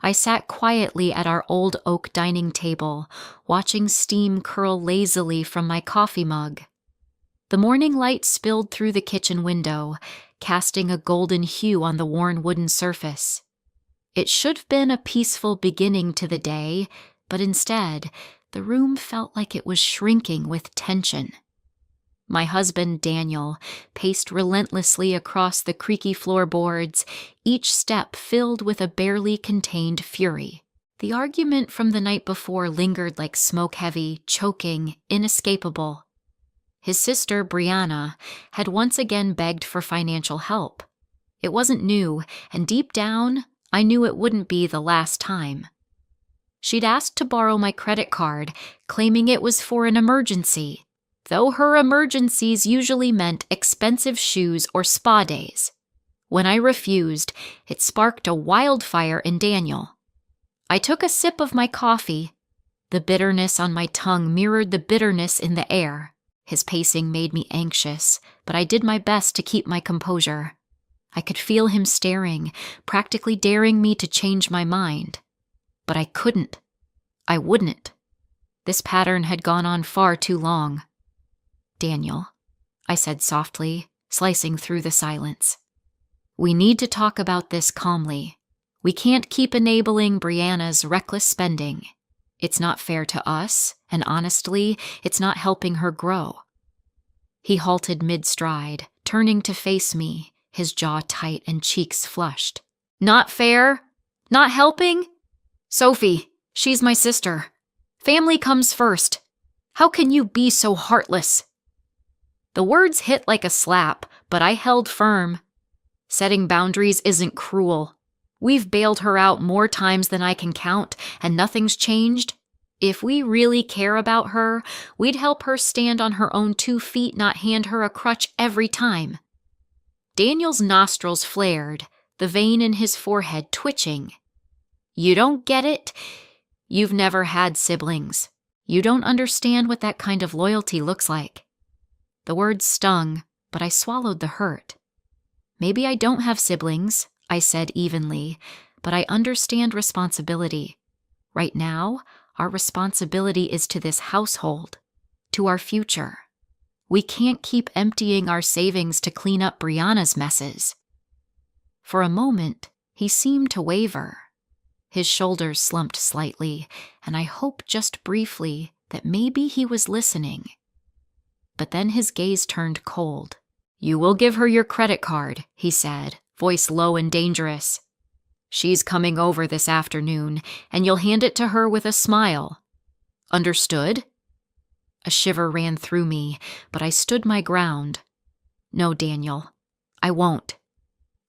I sat quietly at our old oak dining table, watching steam curl lazily from my coffee mug. The morning light spilled through the kitchen window, casting a golden hue on the worn wooden surface. It should have been a peaceful beginning to the day, but instead, the room felt like it was shrinking with tension. My husband, Daniel, paced relentlessly across the creaky floorboards, each step filled with a barely contained fury. The argument from the night before lingered like smoke-heavy, choking, inescapable. His sister, Brianna, had once again begged for financial help. It wasn't new, and deep down, I knew it wouldn't be the last time. She'd asked to borrow my credit card, claiming it was for an emergency, though her emergencies usually meant expensive shoes or spa days. When I refused, it sparked a wildfire in Daniel. I took a sip of my coffee. The bitterness on my tongue mirrored the bitterness in the air. His pacing made me anxious, but I did my best to keep my composure. I could feel him staring, practically daring me to change my mind. But I couldn't. I wouldn't. This pattern had gone on far too long. "Daniel," I said softly, slicing through the silence. "We need to talk about this calmly. We can't keep enabling Brianna's reckless spending. It's not fair to us, and honestly, it's not helping her grow." He halted mid-stride, turning to face me, his jaw tight and cheeks flushed. "Not fair? Not helping? Sophie, she's my sister. Family comes first. How can you be so heartless?" The words hit like a slap, but I held firm. Setting boundaries isn't cruel. We've bailed her out more times than I can count, and nothing's changed. If we really care about her, we'd help her stand on her own 2 feet, not hand her a crutch every time. Daniel's nostrils flared, the vein in his forehead twitching. "You don't get it? You've never had siblings. You don't understand what that kind of loyalty looks like." The words stung, but I swallowed the hurt. "Maybe I don't have siblings," I said evenly, "but I understand responsibility. Right now, our responsibility is to this household, to our future. We can't keep emptying our savings to clean up Brianna's messes." For a moment, he seemed to waver. His shoulders slumped slightly, and I hoped just briefly that maybe he was listening. But then his gaze turned cold. "You will give her your credit card," he said, voice low and dangerous. "She's coming over this afternoon, and you'll hand it to her with a smile. Understood?" A shiver ran through me, but I stood my ground. "No, Daniel, I won't.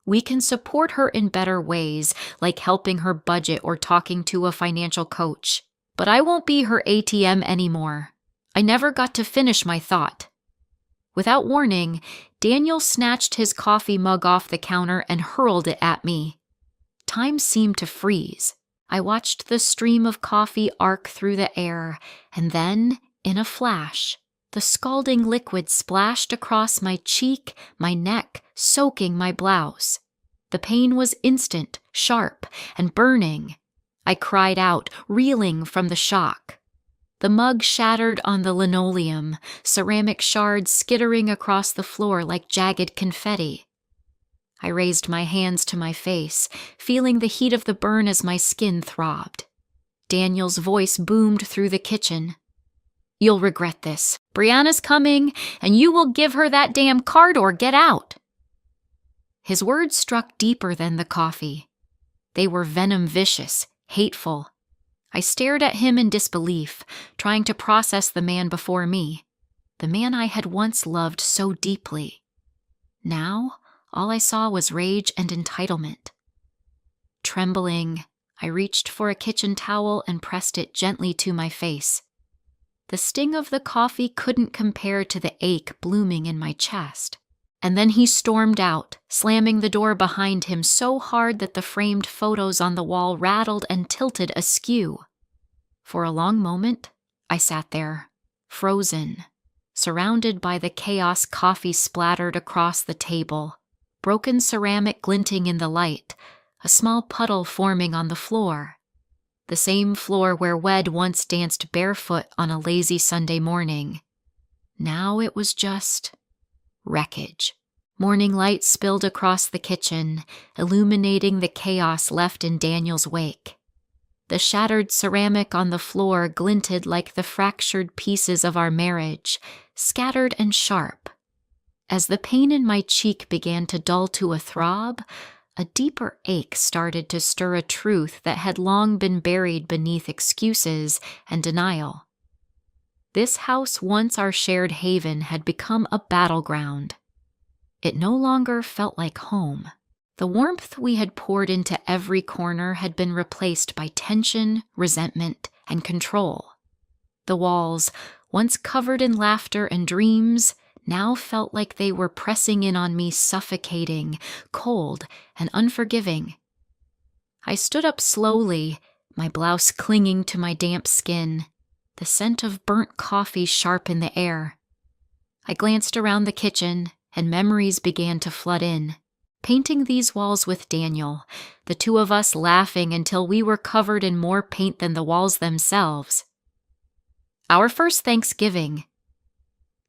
We can support her in better ways, like helping her budget or talking to a financial coach. But I won't be her ATM anymore." I never got to finish my thought. Without warning, Daniel snatched his coffee mug off the counter and hurled it at me. Time seemed to freeze. I watched the stream of coffee arc through the air, and then, in a flash, the scalding liquid splashed across my cheek, my neck, soaking my blouse. The pain was instant, sharp, and burning. I cried out, reeling from the shock. The mug shattered on the linoleum, ceramic shards skittering across the floor like jagged confetti. I raised my hands to my face, feeling the heat of the burn as my skin throbbed. Daniel's voice boomed through the kitchen. "You'll regret this. Brianna's coming, and you will give her that damn card or get out." His words struck deeper than the coffee. They were venom-vicious, hateful. I stared at him in disbelief, trying to process the man before me, the man I had once loved so deeply. Now, all I saw was rage and entitlement. Trembling, I reached for a kitchen towel and pressed it gently to my face. The sting of the coffee couldn't compare to the ache blooming in my chest. And then he stormed out, slamming the door behind him so hard that the framed photos on the wall rattled and tilted askew. For a long moment, I sat there, frozen, surrounded by the chaos coffee splattered across the table, broken ceramic glinting in the light, a small puddle forming on the floor. The same floor where Wed once danced barefoot on a lazy Sunday morning. Now it was just wreckage. Morning light spilled across the kitchen, illuminating the chaos left in Daniel's wake. The shattered ceramic on the floor glinted like the fractured pieces of our marriage, scattered and sharp. As the pain in my cheek began to dull to a throb, a deeper ache started to stir a truth that had long been buried beneath excuses and denial. This house, once our shared haven, had become a battleground. It no longer felt like home. The warmth we had poured into every corner had been replaced by tension, resentment, and control. The walls, once covered in laughter and dreams, now felt like they were pressing in on me, suffocating, cold, and unforgiving. I stood up slowly, my blouse clinging to my damp skin, the scent of burnt coffee sharp in the air. I glanced around the kitchen, and memories began to flood in, painting these walls with Daniel, the two of us laughing until we were covered in more paint than the walls themselves. Our first Thanksgiving.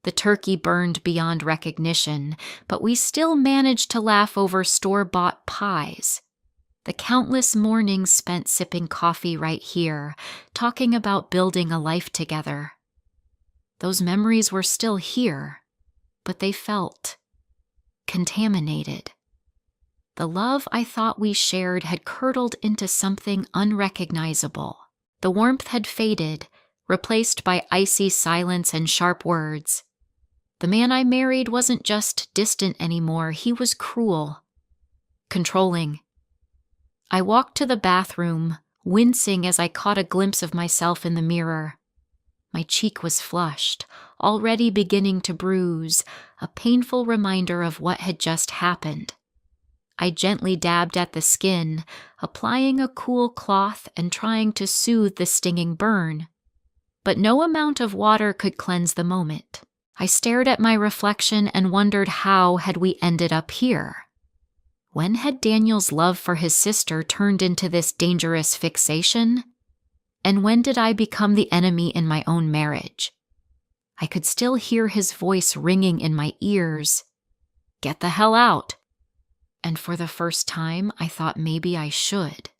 The turkey burned beyond recognition, but we still managed to laugh over store-bought pies. The countless mornings spent sipping coffee right here, talking about building a life together. Those memories were still here, but they felt contaminated. The love I thought we shared had curdled into something unrecognizable. The warmth had faded, replaced by icy silence and sharp words. The man I married wasn't just distant anymore, he was cruel, controlling. I walked to the bathroom, wincing as I caught a glimpse of myself in the mirror. My cheek was flushed, already beginning to bruise, a painful reminder of what had just happened. I gently dabbed at the skin, applying a cool cloth and trying to soothe the stinging burn. But no amount of water could cleanse the moment. I stared at my reflection and wondered how had we ended up here. When had Daniel's love for his sister turned into this dangerous fixation? And when did I become the enemy in my own marriage? I could still hear his voice ringing in my ears. Get the hell out. And for the first time, I thought maybe I should.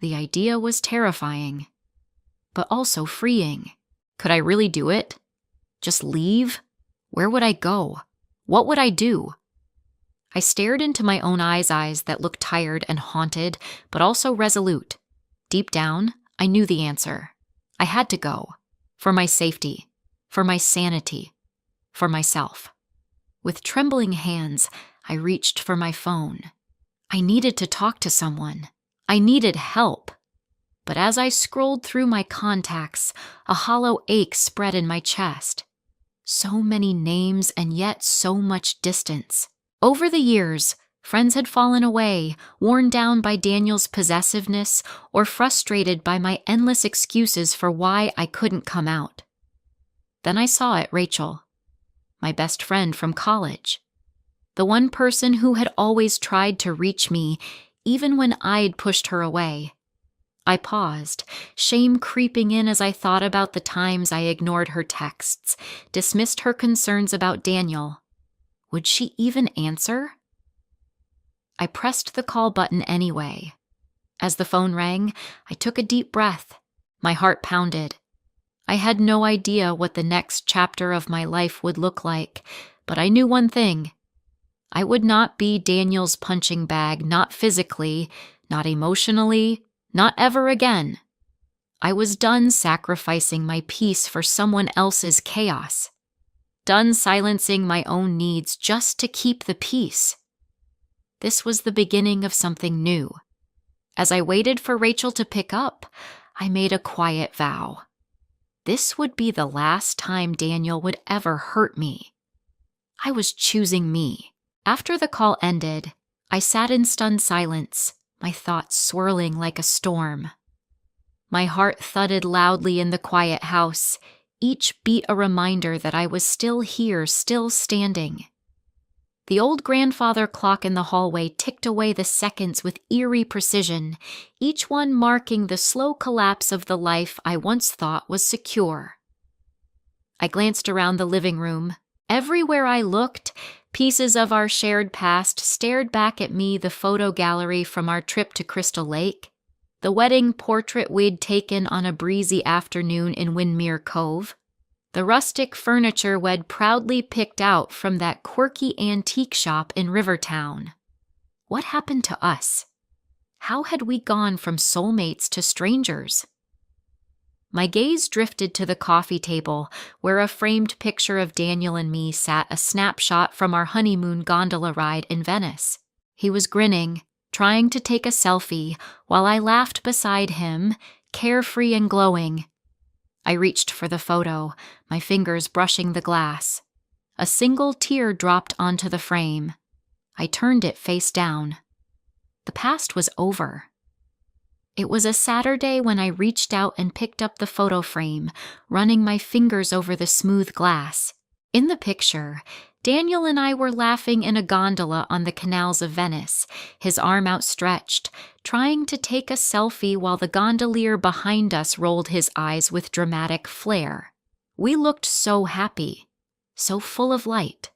The idea was terrifying, but also freeing. Could I really do it? Just leave? Where would I go? What would I do? I stared into my own eyes that looked tired and haunted, but also resolute. Deep down, I knew the answer. I had to go. For my safety. For my sanity. For myself. With trembling hands, I reached for my phone. I needed to talk to someone. I needed help. But as I scrolled through my contacts, a hollow ache spread in my chest. So many names and yet so much distance. Over the years, friends had fallen away, worn down by Daniel's possessiveness or frustrated by my endless excuses for why I couldn't come out. Then I saw it, Rachel, my best friend from college. The one person who had always tried to reach me, even when I'd pushed her away. I paused, shame creeping in as I thought about the times I ignored her texts, dismissed her concerns about Daniel. Would she even answer? I pressed the call button anyway. As the phone rang, I took a deep breath. My heart pounded. I had no idea what the next chapter of my life would look like, but I knew one thing. I would not be Daniel's punching bag, not physically, not emotionally, not ever again. I was done sacrificing my peace for someone else's chaos. Done silencing my own needs just to keep the peace. This was the beginning of something new. As I waited for Rachel to pick up, I made a quiet vow. This would be the last time Daniel would ever hurt me. I was choosing me. After the call ended, I sat in stunned silence, my thoughts swirling like a storm. My heart thudded loudly in the quiet house, each beat a reminder that I was still here, still standing. The old grandfather clock in the hallway ticked away the seconds with eerie precision, each one marking the slow collapse of the life I once thought was secure. I glanced around the living room. Everywhere I looked, pieces of our shared past stared back at me: the photo gallery from our trip to Crystal Lake, the wedding portrait we'd taken on a breezy afternoon in Windmere Cove, the rustic furniture we'd proudly picked out from that quirky antique shop in Rivertown. What happened to us? How had we gone from soulmates to strangers? My gaze drifted to the coffee table, where a framed picture of Daniel and me sat, a snapshot from our honeymoon gondola ride in Venice. He was grinning, trying to take a selfie, while I laughed beside him, carefree and glowing. I reached for the photo, my fingers brushing the glass. A single tear dropped onto the frame. I turned it face down. The past was over. It was a Saturday when I reached out and picked up the photo frame, running my fingers over the smooth glass. In the picture, Daniel and I were laughing in a gondola on the canals of Venice, his arm outstretched, trying to take a selfie while the gondolier behind us rolled his eyes with dramatic flair. We looked so happy, so full of light.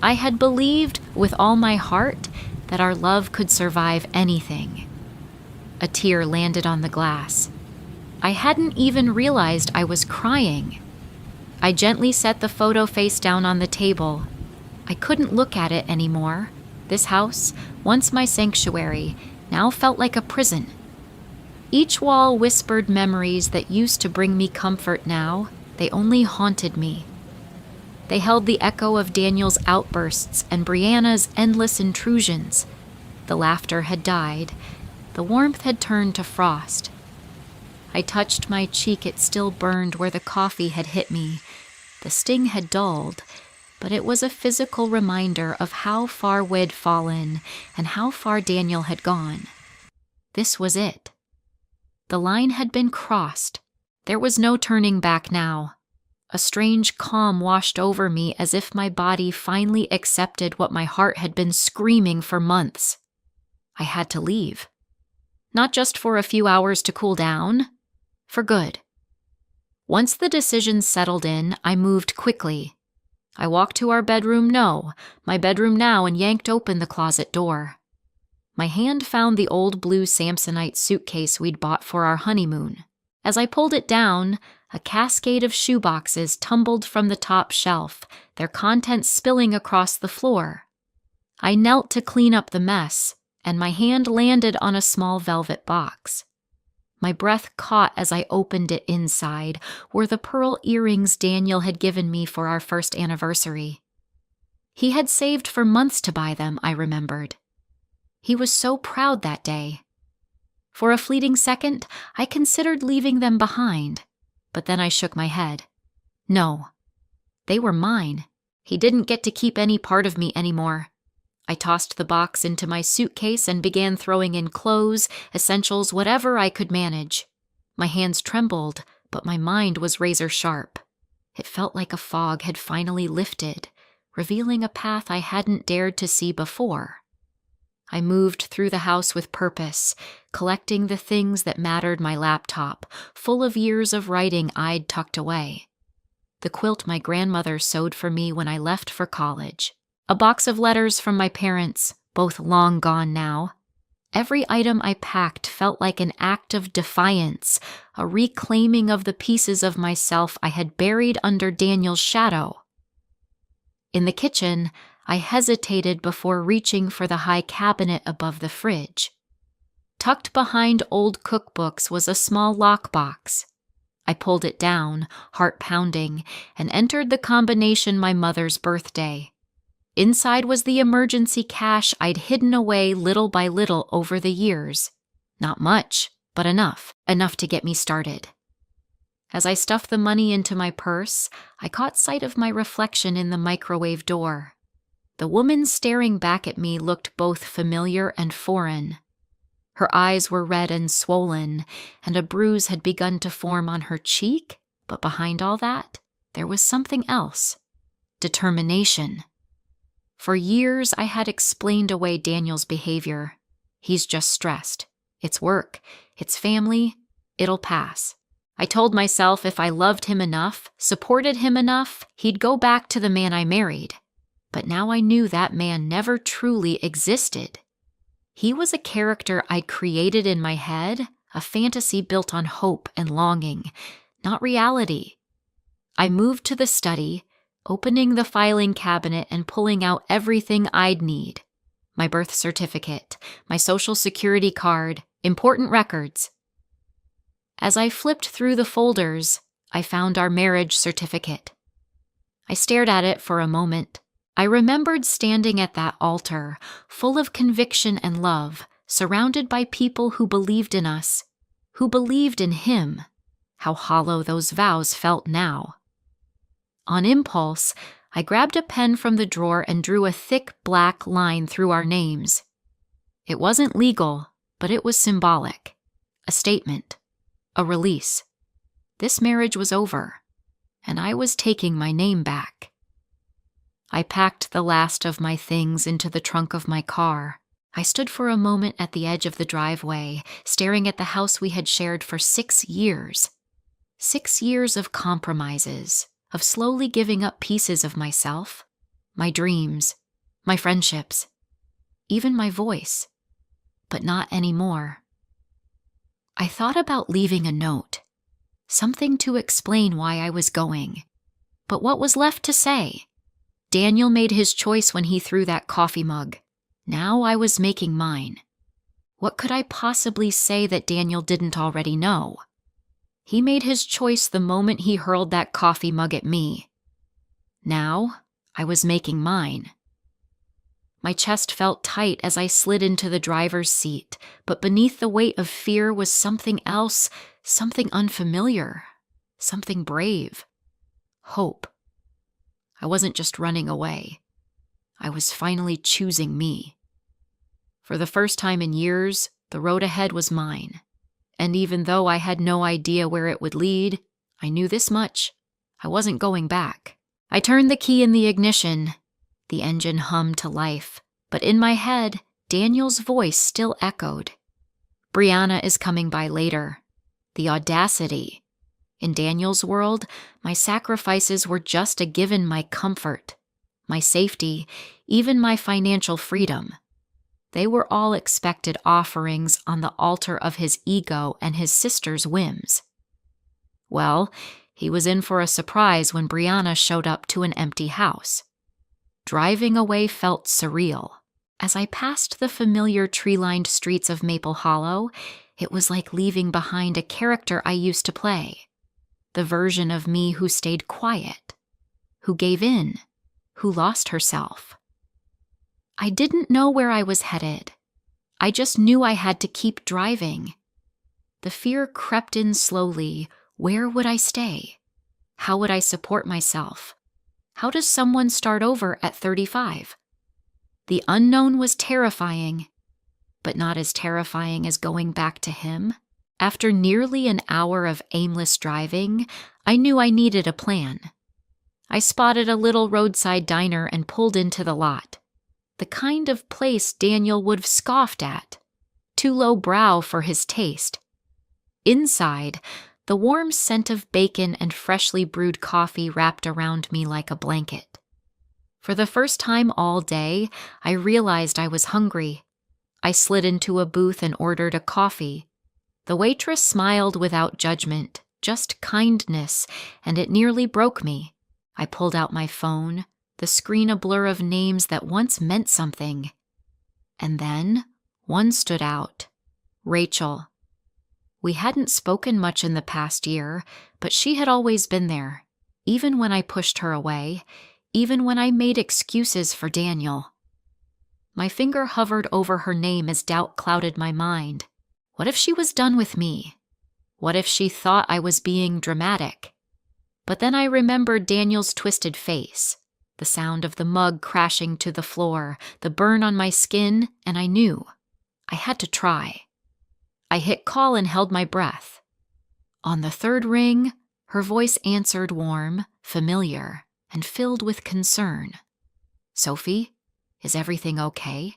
I had believed with all my heart that our love could survive anything. A tear landed on the glass. I hadn't even realized I was crying. I gently set the photo face down on the table. I couldn't look at it anymore. This house, once my sanctuary, now felt like a prison. Each wall whispered memories that used to bring me comfort. Now they only haunted me. They held the echo of Daniel's outbursts and Brianna's endless intrusions. The laughter had died. The warmth had turned to frost. I touched my cheek. It still burned where the coffee had hit me. The sting had dulled, but it was a physical reminder of how far we'd fallen and how far Daniel had gone. This was it. The line had been crossed. There was no turning back now. A strange calm washed over me, as if my body finally accepted what my heart had been screaming for months. I had to leave. Not just for a few hours to cool down, for good. Once the decision settled in, I moved quickly. I walked to our bedroom, my bedroom now, and yanked open the closet door. My hand found the old blue Samsonite suitcase we'd bought for our honeymoon. As I pulled it down, a cascade of shoeboxes tumbled from the top shelf, their contents spilling across the floor. I knelt to clean up the mess, and my hand landed on a small velvet box. My breath caught as I opened it. Inside were the pearl earrings Daniel had given me for our first anniversary. He had saved for months to buy them, I remembered. He was so proud that day. For a fleeting second, I considered leaving them behind, but then I shook my head. No, they were mine. He didn't get to keep any part of me anymore. I tossed the box into my suitcase and began throwing in clothes, essentials, whatever I could manage. My hands trembled, but my mind was razor sharp. It felt like a fog had finally lifted, revealing a path I hadn't dared to see before. I moved through the house with purpose, collecting the things that mattered: my laptop, full of years of writing I'd tucked away, the quilt my grandmother sewed for me when I left for college, a box of letters from my parents, both long gone now. Every item I packed felt like an act of defiance, a reclaiming of the pieces of myself I had buried under Daniel's shadow. In the kitchen, I hesitated before reaching for the high cabinet above the fridge. Tucked behind old cookbooks was a small lockbox. I pulled it down, heart pounding, and entered the combination: my mother's birthday. Inside was the emergency cash I'd hidden away little by little over the years. Not much, but enough to get me started. As I stuffed the money into my purse, I caught sight of my reflection in the microwave door. The woman staring back at me looked both familiar and foreign. Her eyes were red and swollen, and a bruise had begun to form on her cheek, but behind all that, there was something else: determination. For years, I had explained away Daniel's behavior. He's just stressed. It's work. It's family. It'll pass. I told myself if I loved him enough, supported him enough, he'd go back to the man I married. But now I knew that man never truly existed. He was a character I'd created in my head, a fantasy built on hope and longing, not reality. I moved to the study, opening the filing cabinet and pulling out everything I'd need. My birth certificate, my social security card, important records. As I flipped through the folders, I found our marriage certificate. I stared at it for a moment. I remembered standing at that altar, full of conviction and love, surrounded by people who believed in us, who believed in him. How hollow those vows felt now. On impulse, I grabbed a pen from the drawer and drew a thick black line through our names. It wasn't legal, but it was symbolic. A statement. A release. This marriage was over, and I was taking my name back. I packed the last of my things into the trunk of my car. I stood for a moment at the edge of the driveway, staring at the house we had shared for 6 years. 6 years of compromises, of slowly giving up pieces of myself, my dreams, my friendships, even my voice, but not anymore. I thought about leaving a note, something to explain why I was going. But what was left to say? Daniel made his choice when he threw that coffee mug. Now I was making mine. What could I possibly say that Daniel didn't already know? He made his choice the moment he hurled that coffee mug at me. Now I was making mine. My chest felt tight as I slid into the driver's seat, but beneath the weight of fear was something else, something unfamiliar, something brave. Hope. I wasn't just running away. I was finally choosing me. For the first time in years, the road ahead was mine. And even though I had no idea where it would lead, I knew this much. I wasn't going back. I turned the key in the ignition. The engine hummed to life, but in my head, Daniel's voice still echoed. Brianna is coming by later. The audacity. In Daniel's world, my sacrifices were just a given my comfort, my safety, even my financial freedom. They were all expected offerings on the altar of his ego and his sister's whims. Well, he was in for a surprise when Brianna showed up to an empty house. Driving away felt surreal. As I passed the familiar tree-lined streets of Maple Hollow, it was like leaving behind a character I used to play. The version of me who stayed quiet, who gave in, who lost herself. I didn't know where I was headed. I just knew I had to keep driving. The fear crept in slowly. Where would I stay? How would I support myself? How does someone start over at 35? The unknown was terrifying, but not as terrifying as going back to him. After nearly an hour of aimless driving, I knew I needed a plan. I spotted a little roadside diner and pulled into the lot. The kind of place Daniel would have scoffed at. Too lowbrow for his taste. Inside, the warm scent of bacon and freshly brewed coffee wrapped around me like a blanket. For the first time all day, I realized I was hungry. I slid into a booth and ordered a coffee. The waitress smiled without judgment, just kindness, and it nearly broke me. I pulled out my phone, the screen a blur of names that once meant something. And then, one stood out. Rachel. We hadn't spoken much in the past year, but she had always been there, even when I pushed her away, even when I made excuses for Daniel. My finger hovered over her name as doubt clouded my mind. What if she was done with me? What if she thought I was being dramatic? But then I remembered Daniel's twisted face, the sound of the mug crashing to the floor, the burn on my skin, and I knew. I had to try. I hit call and held my breath. On the third ring, her voice answered warm, familiar, and filled with concern. Sophie? Is everything okay?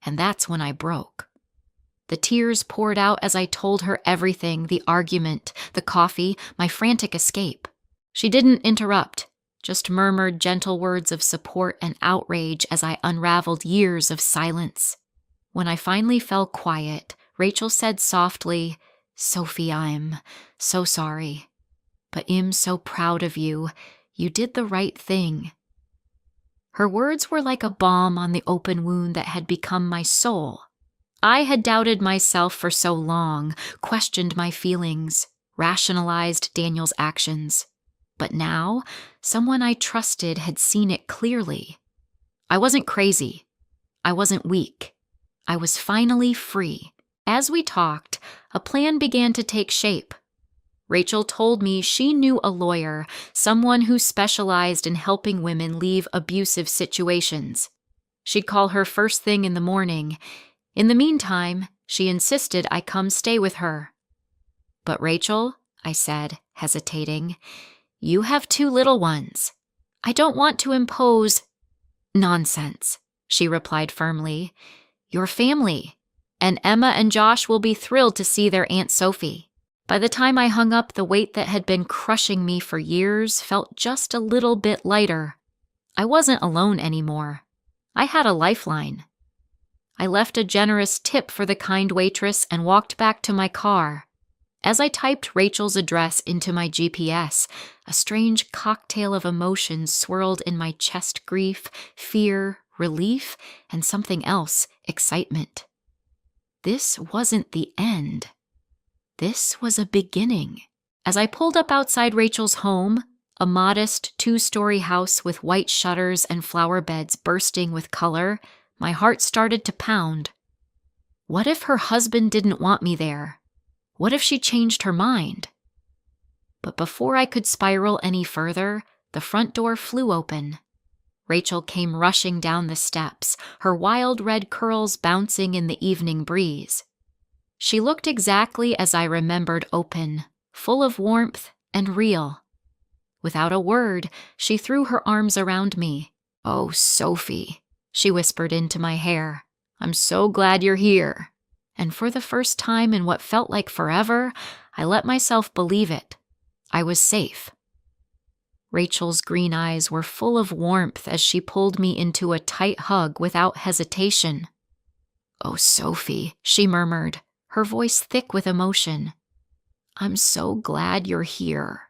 And that's when I broke. The tears poured out as I told her everything, the argument, the coffee, my frantic escape. She didn't interrupt, just murmured gentle words of support and outrage as I unraveled years of silence. When I finally fell quiet, Rachel said softly, "Sophie, I'm so sorry, but I'm so proud of you. You did the right thing." Her words were like a balm on the open wound that had become my soul. I had doubted myself for so long, questioned my feelings, rationalized Daniel's actions. But now, someone I trusted had seen it clearly. I wasn't crazy. I wasn't weak. I was finally free. As we talked, a plan began to take shape. Rachel told me she knew a lawyer, someone who specialized in helping women leave abusive situations. She'd call her first thing in the morning. In the meantime, she insisted I come stay with her. "But Rachel," I said, hesitating, "you have 2 little ones. I don't want to impose—" "Nonsense," she replied firmly. "Your family, and Emma and Josh will be thrilled to see their Aunt Sophie." By the time I hung up, the weight that had been crushing me for years felt just a little bit lighter. I wasn't alone anymore. I had a lifeline. I left a generous tip for the kind waitress and walked back to my car. As I typed Rachel's address into my GPS, a strange cocktail of emotions swirled in my chest: grief, fear, relief, and something else, excitement. This wasn't the end. This was a beginning. As I pulled up outside Rachel's home, a modest 2-story house with white shutters and flower beds bursting with color, my heart started to pound. What if her husband didn't want me there? What if she changed her mind? But before I could spiral any further, the front door flew open. Rachel came rushing down the steps, her wild red curls bouncing in the evening breeze. She looked exactly as I remembered, open, full of warmth and real. Without a word, she threw her arms around me. "Oh, Sophie," she whispered into my hair. "I'm so glad you're here." And for the first time in what felt like forever, I let myself believe it. I was safe. Rachel's green eyes were full of warmth as she pulled me into a tight hug without hesitation. "Oh, Sophie," she murmured, her voice thick with emotion. "I'm so glad you're here."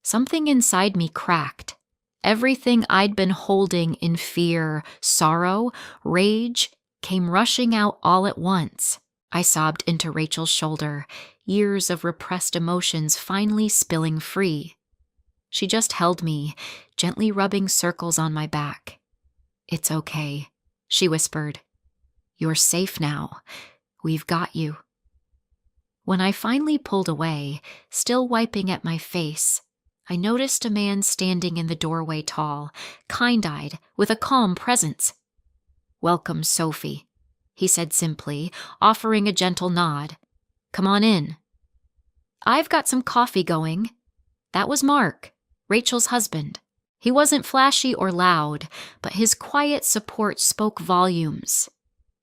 Something inside me cracked. Everything I'd been holding in fear, sorrow, rage, came rushing out all at once. I sobbed into Rachel's shoulder, years of repressed emotions finally spilling free. She just held me, gently rubbing circles on my back. "It's okay," she whispered. "You're safe now. We've got you." When I finally pulled away, still wiping at my face, I noticed a man standing in the doorway, tall, kind-eyed, with a calm presence. "Welcome, Sophie," he said simply, offering a gentle nod. "Come on in." "I've got some coffee going." That was Mark, Rachel's husband. He wasn't flashy or loud, but his quiet support spoke volumes.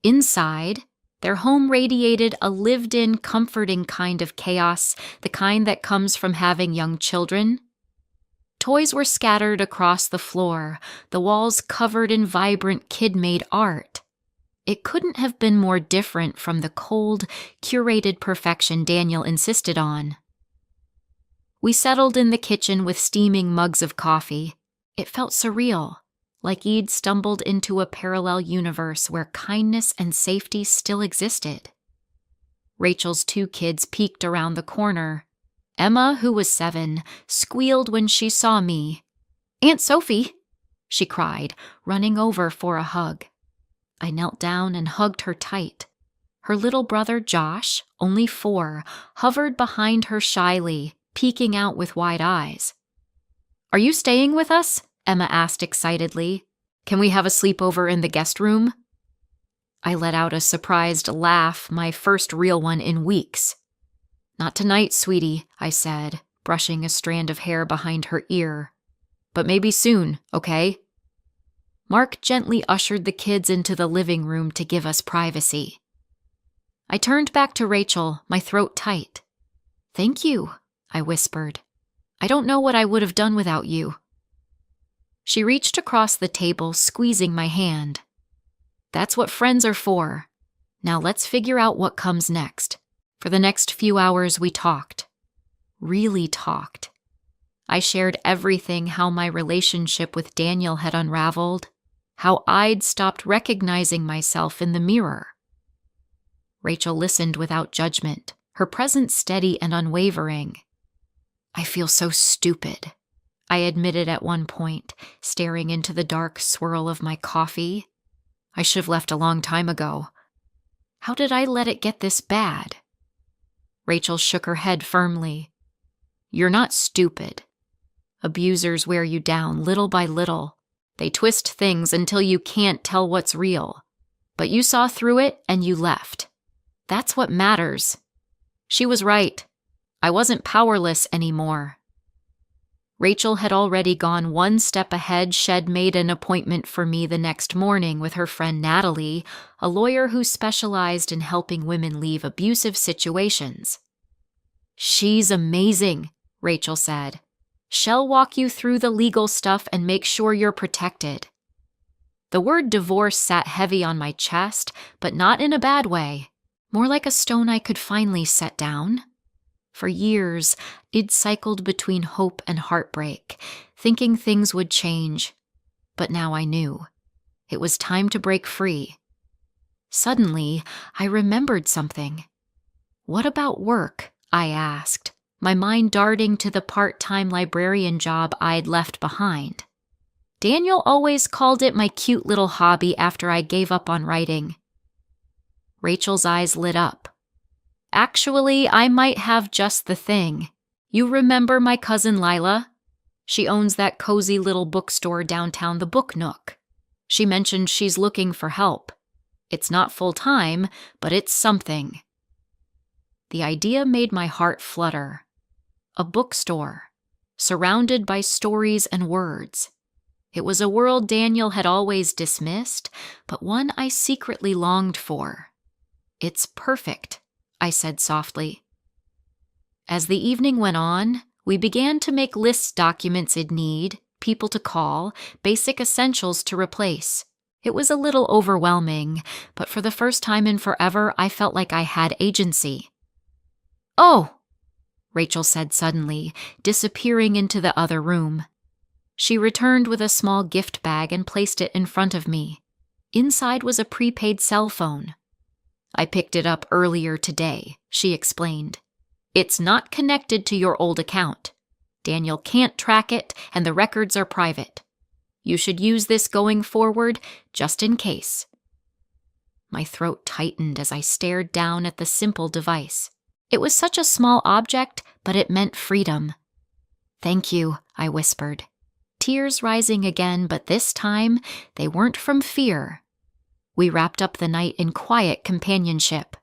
Inside, their home radiated a lived-in, comforting kind of chaos, the kind that comes from having young children. Toys were scattered across the floor, the walls covered in vibrant kid-made art. It couldn't have been more different from the cold, curated perfection Daniel insisted on. We settled in the kitchen with steaming mugs of coffee. It felt surreal, like Eid stumbled into a parallel universe where kindness and safety still existed. Rachel's 2 kids peeked around the corner. Emma, who was 7, squealed when she saw me. "Aunt Sophie!" she cried, running over for a hug. I knelt down and hugged her tight. Her little brother, Josh, only 4, hovered behind her shyly, peeking out with wide eyes. "Are you staying with us?" Emma asked excitedly. "Can we have a sleepover in the guest room?" I let out a surprised laugh, my first real one in weeks. "Not tonight, sweetie," I said, brushing a strand of hair behind her ear. "But maybe soon, okay?" Mark gently ushered the kids into the living room to give us privacy. I turned back to Rachel, my throat tight. "Thank you," I whispered. "I don't know what I would have done without you." She reached across the table, squeezing my hand. "That's what friends are for. Now let's figure out what comes next." For the next few hours we talked. Really talked. I shared everything, how my relationship with Daniel had unraveled, how I'd stopped recognizing myself in the mirror. Rachel listened without judgment, her presence steady and unwavering. "I feel so stupid," I admitted at one point, staring into the dark swirl of my coffee. "I should have left a long time ago. How did I let it get this bad?" Rachel shook her head firmly. "You're not stupid. Abusers wear you down little by little. They twist things until you can't tell what's real. But you saw through it and you left. That's what matters." She was right. I wasn't powerless anymore. Rachel had already gone one step ahead. She'd made an appointment for me the next morning with her friend Natalie, a lawyer who specialized in helping women leave abusive situations. "She's amazing," Rachel said. "She'll walk you through the legal stuff and make sure you're protected." The word divorce sat heavy on my chest, but not in a bad way. More like a stone I could finally set down. For years, I'd cycled between hope and heartbreak, thinking things would change. But now I knew. It was time to break free. Suddenly, I remembered something. "What about work?" I asked, my mind darting to the part-time librarian job I'd left behind. Daniel always called it my cute little hobby after I gave up on writing. Rachel's eyes lit up. "Actually, I might have just the thing. You remember my cousin Lila? She owns that cozy little bookstore downtown, the Book Nook. She mentioned she's looking for help. It's not full-time, but it's something." The idea made my heart flutter. A bookstore, surrounded by stories and words. It was a world Daniel had always dismissed, but one I secretly longed for. "It's perfect," I said softly. As the evening went on, we began to make lists, documents I'd need, people to call, basic essentials to replace. It was a little overwhelming, but for the first time in forever, I felt like I had agency. "Oh!" Rachel said suddenly, disappearing into the other room. She returned with a small gift bag and placed it in front of me. Inside was a prepaid cell phone. "I picked it up earlier today," she explained. "It's not connected to your old account. Daniel can't track it, and the records are private. You should use this going forward, just in case." My throat tightened as I stared down at the simple device. It was such a small object, but it meant freedom. "Thank you," I whispered. Tears rising again, but this time they weren't from fear. We wrapped up the night in quiet companionship.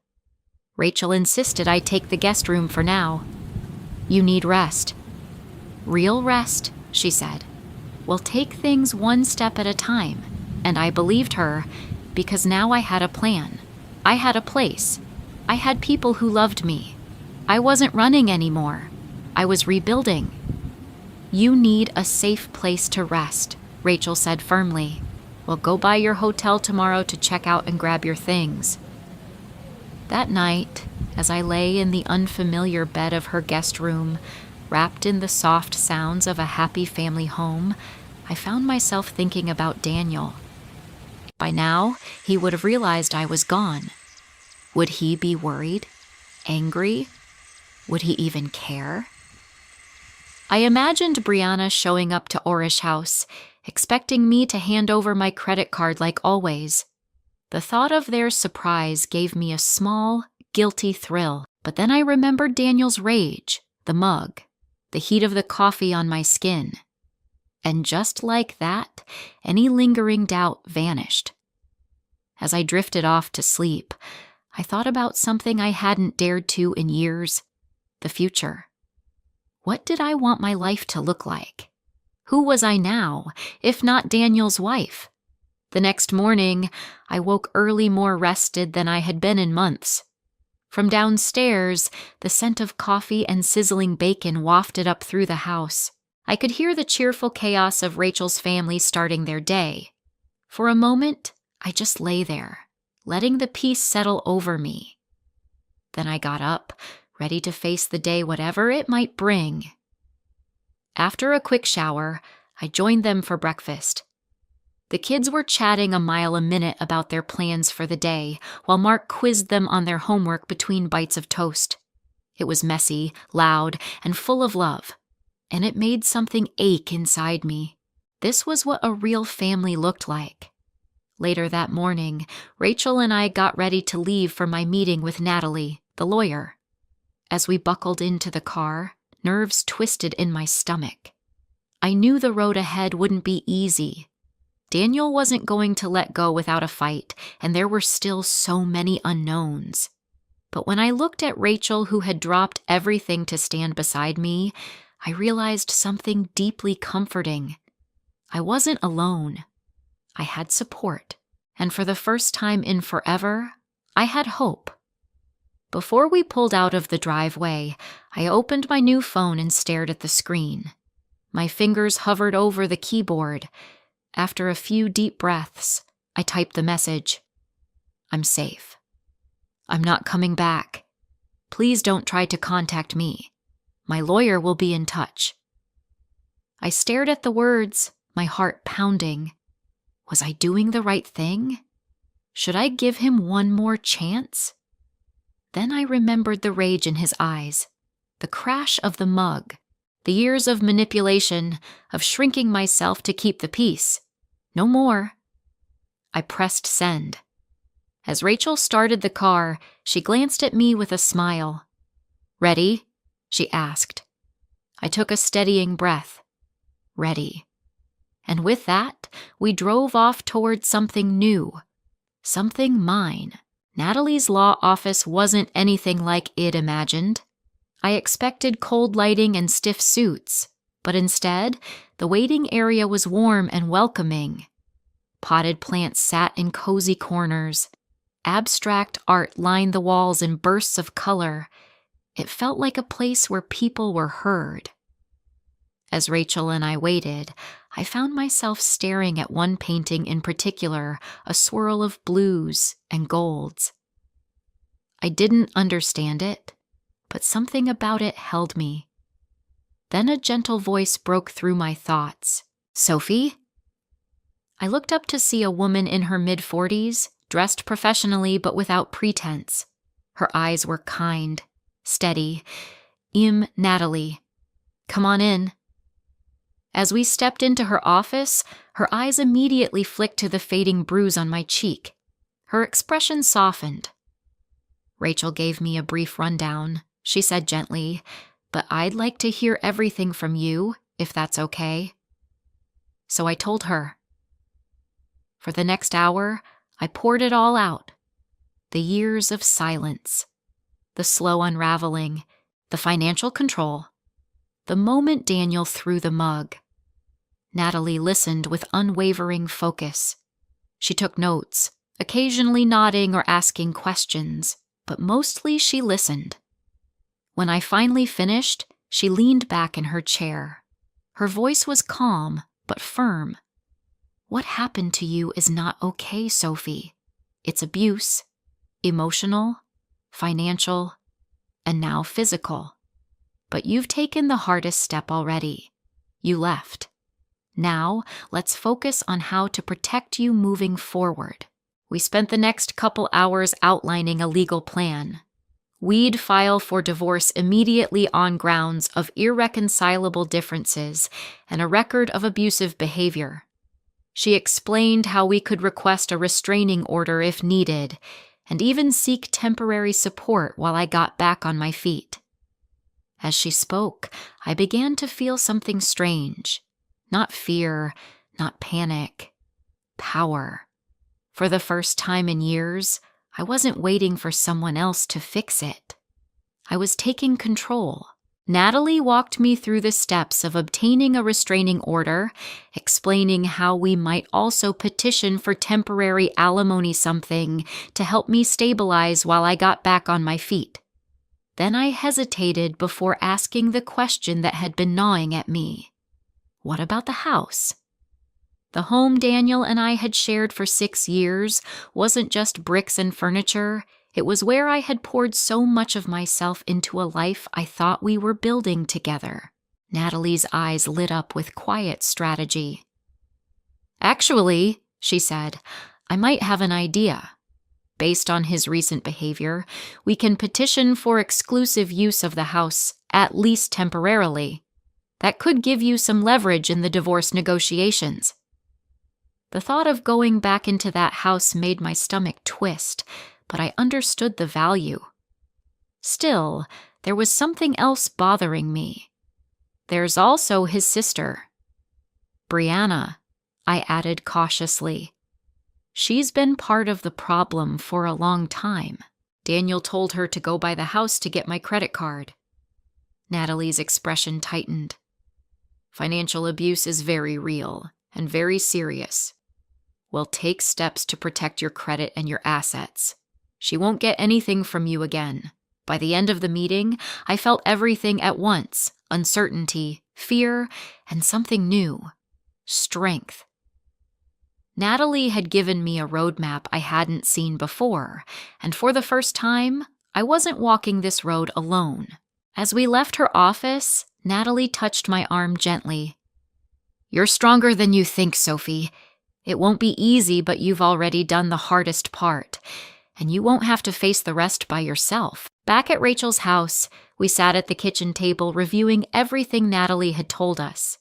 Rachel insisted I take the guest room for now. "You need rest." "Real rest," she said. "We'll take things one step at a time." And I believed her, because now I had a plan. I had a place. I had people who loved me. I wasn't running anymore. I was rebuilding. "You need a safe place to rest," Rachel said firmly. "We'll go by your hotel tomorrow to check out and grab your things." That night, as I lay in the unfamiliar bed of her guest room, wrapped in the soft sounds of a happy family home, I found myself thinking about Daniel. By now, he would have realized I was gone. Would he be worried? Angry? Would he even care? I imagined Brianna showing up to Orish House, expecting me to hand over my credit card like always. The thought of their surprise gave me a small, guilty thrill, but then I remembered Daniel's rage, the mug, the heat of the coffee on my skin. And just like that, any lingering doubt vanished. As I drifted off to sleep, I thought about something I hadn't dared to in years: the future. What did I want my life to look like? Who was I now, if not Daniel's wife? The next morning, I woke early, more rested than I had been in months. From downstairs, the scent of coffee and sizzling bacon wafted up through the house. I could hear the cheerful chaos of Rachel's family starting their day. For a moment, I just lay there, letting the peace settle over me. Then I got up, ready to face the day, whatever it might bring. After a quick shower, I joined them for breakfast. The kids were chatting a mile a minute about their plans for the day, while Mark quizzed them on their homework between bites of toast. It was messy, loud, and full of love, and it made something ache inside me. This was what a real family looked like. Later that morning, Rachel and I got ready to leave for my meeting with Natalie, the lawyer. As we buckled into the car, nerves twisted in my stomach. I knew the road ahead wouldn't be easy. Daniel wasn't going to let go without a fight, and there were still so many unknowns. But when I looked at Rachel, who had dropped everything to stand beside me, I realized something deeply comforting. I wasn't alone. I had support, and for the first time in forever, I had hope. Before we pulled out of the driveway, I opened my new phone and stared at the screen. My fingers hovered over the keyboard. After a few deep breaths, I typed the message. I'm safe. I'm not coming back. Please don't try to contact me. My lawyer will be in touch. I stared at the words, my heart pounding. Was I doing the right thing? Should I give him one more chance? Then I remembered the rage in his eyes, the crash of the mug, the years of manipulation, of shrinking myself to keep the peace. No more. I pressed send. As Rachel started the car, she glanced at me with a smile. Ready? She asked. I took a steadying breath. Ready. And with that, we drove off toward something new. Something mine. Natalie's law office wasn't anything like I'd imagined. I expected cold lighting and stiff suits, but instead, the waiting area was warm and welcoming. Potted plants sat in cozy corners. Abstract art lined the walls in bursts of color. It felt like a place where people were heard. As Rachel and I waited, I found myself staring at one painting in particular, a swirl of blues and golds. I didn't understand it, but something about it held me. Then a gentle voice broke through my thoughts. Sophie? I looked up to see a woman in her mid-40s, dressed professionally but without pretense. Her eyes were kind, steady. Natalie. Come on in. As we stepped into her office, her eyes immediately flicked to the fading bruise on my cheek. Her expression softened. Rachel gave me a brief rundown. She said gently, but I'd like to hear everything from you, if that's okay. So I told her. For the next hour, I poured it all out. The years of silence, the slow unraveling, the financial control, the moment Daniel threw the mug. Natalie listened with unwavering focus. She took notes, occasionally nodding or asking questions, but mostly she listened. When I finally finished, she leaned back in her chair. Her voice was calm, but firm. What happened to you is not okay, Sophie. It's abuse, emotional, financial, and now physical. But you've taken the hardest step already. You left. Now, let's focus on how to protect you moving forward. We spent the next couple hours outlining a legal plan. We'd file for divorce immediately on grounds of irreconcilable differences and a record of abusive behavior. She explained how we could request a restraining order if needed, and even seek temporary support while I got back on my feet. As she spoke, I began to feel something strange. Not fear, not panic. Power. For the first time in years, I wasn't waiting for someone else to fix it. I was taking control, Natalie walked me through the steps of obtaining a restraining order, explaining how we might also petition for temporary alimony something to help me stabilize while I got back on my feet. Then I hesitated before asking the question that had been gnawing at me. What about the house? The home Daniel and I had shared for 6 years wasn't just bricks and furniture. It was where I had poured so much of myself into a life I thought we were building together. Natalie's eyes lit up with quiet strategy. Actually, she said, I might have an idea. Based on his recent behavior, we can petition for exclusive use of the house, at least temporarily. That could give you some leverage in the divorce negotiations. The thought of going back into that house made my stomach twist, but I understood the value. Still, there was something else bothering me. There's also his sister. Brianna, I added cautiously. She's been part of the problem for a long time. Daniel told her to go by the house to get my credit card. Natalie's expression tightened. Financial abuse is very real and very serious. We'll take steps to protect your credit and your assets. She won't get anything from you again. By the end of the meeting, I felt everything at once: uncertainty, fear, and something new: strength. Natalie had given me a roadmap I hadn't seen before, and for the first time, I wasn't walking this road alone. As we left her office, Natalie touched my arm gently. You're stronger than you think, Sophie. It won't be easy, but you've already done the hardest part, and you won't have to face the rest by yourself. Back at Rachel's house, we sat at the kitchen table reviewing everything Natalie had told us.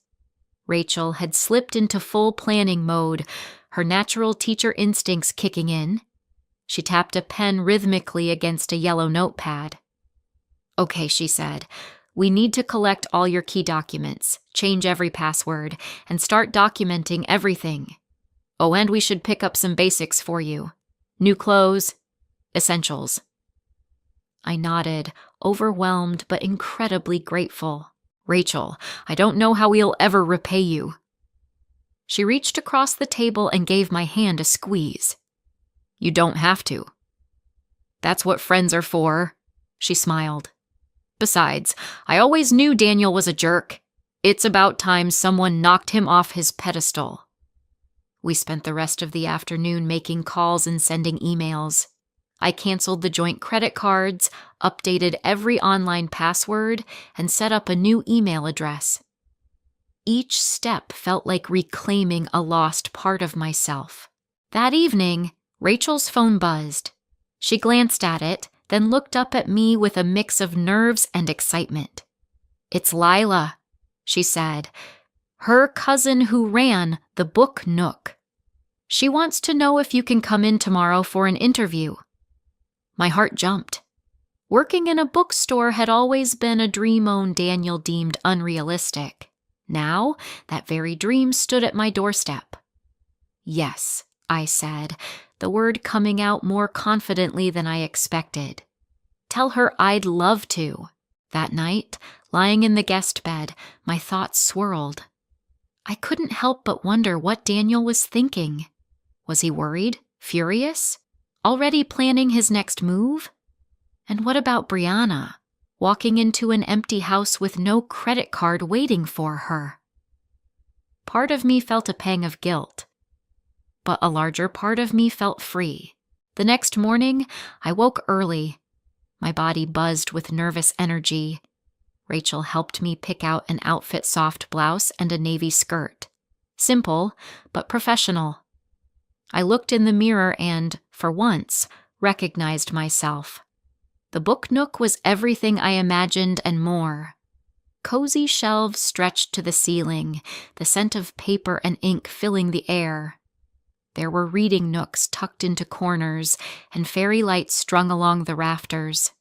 Rachel had slipped into full planning mode, her natural teacher instincts kicking in. She tapped a pen rhythmically against a yellow notepad. Okay, she said, we need to collect all your key documents, change every password, and start documenting everything. Oh, and we should pick up some basics for you. New clothes, essentials. I nodded, overwhelmed but incredibly grateful. Rachel, I don't know how we'll ever repay you. She reached across the table and gave my hand a squeeze. You don't have to. That's what friends are for, she smiled. Besides, I always knew Daniel was a jerk. It's about time someone knocked him off his pedestal. We spent the rest of the afternoon making calls and sending emails. I canceled the joint credit cards, updated every online password, and set up a new email address. Each step felt like reclaiming a lost part of myself. That evening, Rachel's phone buzzed. She glanced at it, then looked up at me with a mix of nerves and excitement. It's Lila, she said, her cousin who ran the Book Nook. She wants to know if you can come in tomorrow for an interview. My heart jumped. Working in a bookstore had always been a dream Daniel deemed unrealistic. Now, that very dream stood at my doorstep. Yes, I said, the word coming out more confidently than I expected. Tell her I'd love to. That night, lying in the guest bed, my thoughts swirled. I couldn't help but wonder what Daniel was thinking. Was he worried? Furious? Already planning his next move? And what about Brianna, walking into an empty house with no credit card waiting for her? Part of me felt a pang of guilt, but a larger part of me felt free. The next morning, I woke early. My body buzzed with nervous energy. Rachel helped me pick out an outfit soft blouse and a navy skirt. Simple, but professional. I looked in the mirror and, for once, recognized myself. The Book Nook was everything I imagined and more. Cozy shelves stretched to the ceiling, the scent of paper and ink filling the air. There were reading nooks tucked into corners and fairy lights strung along the rafters.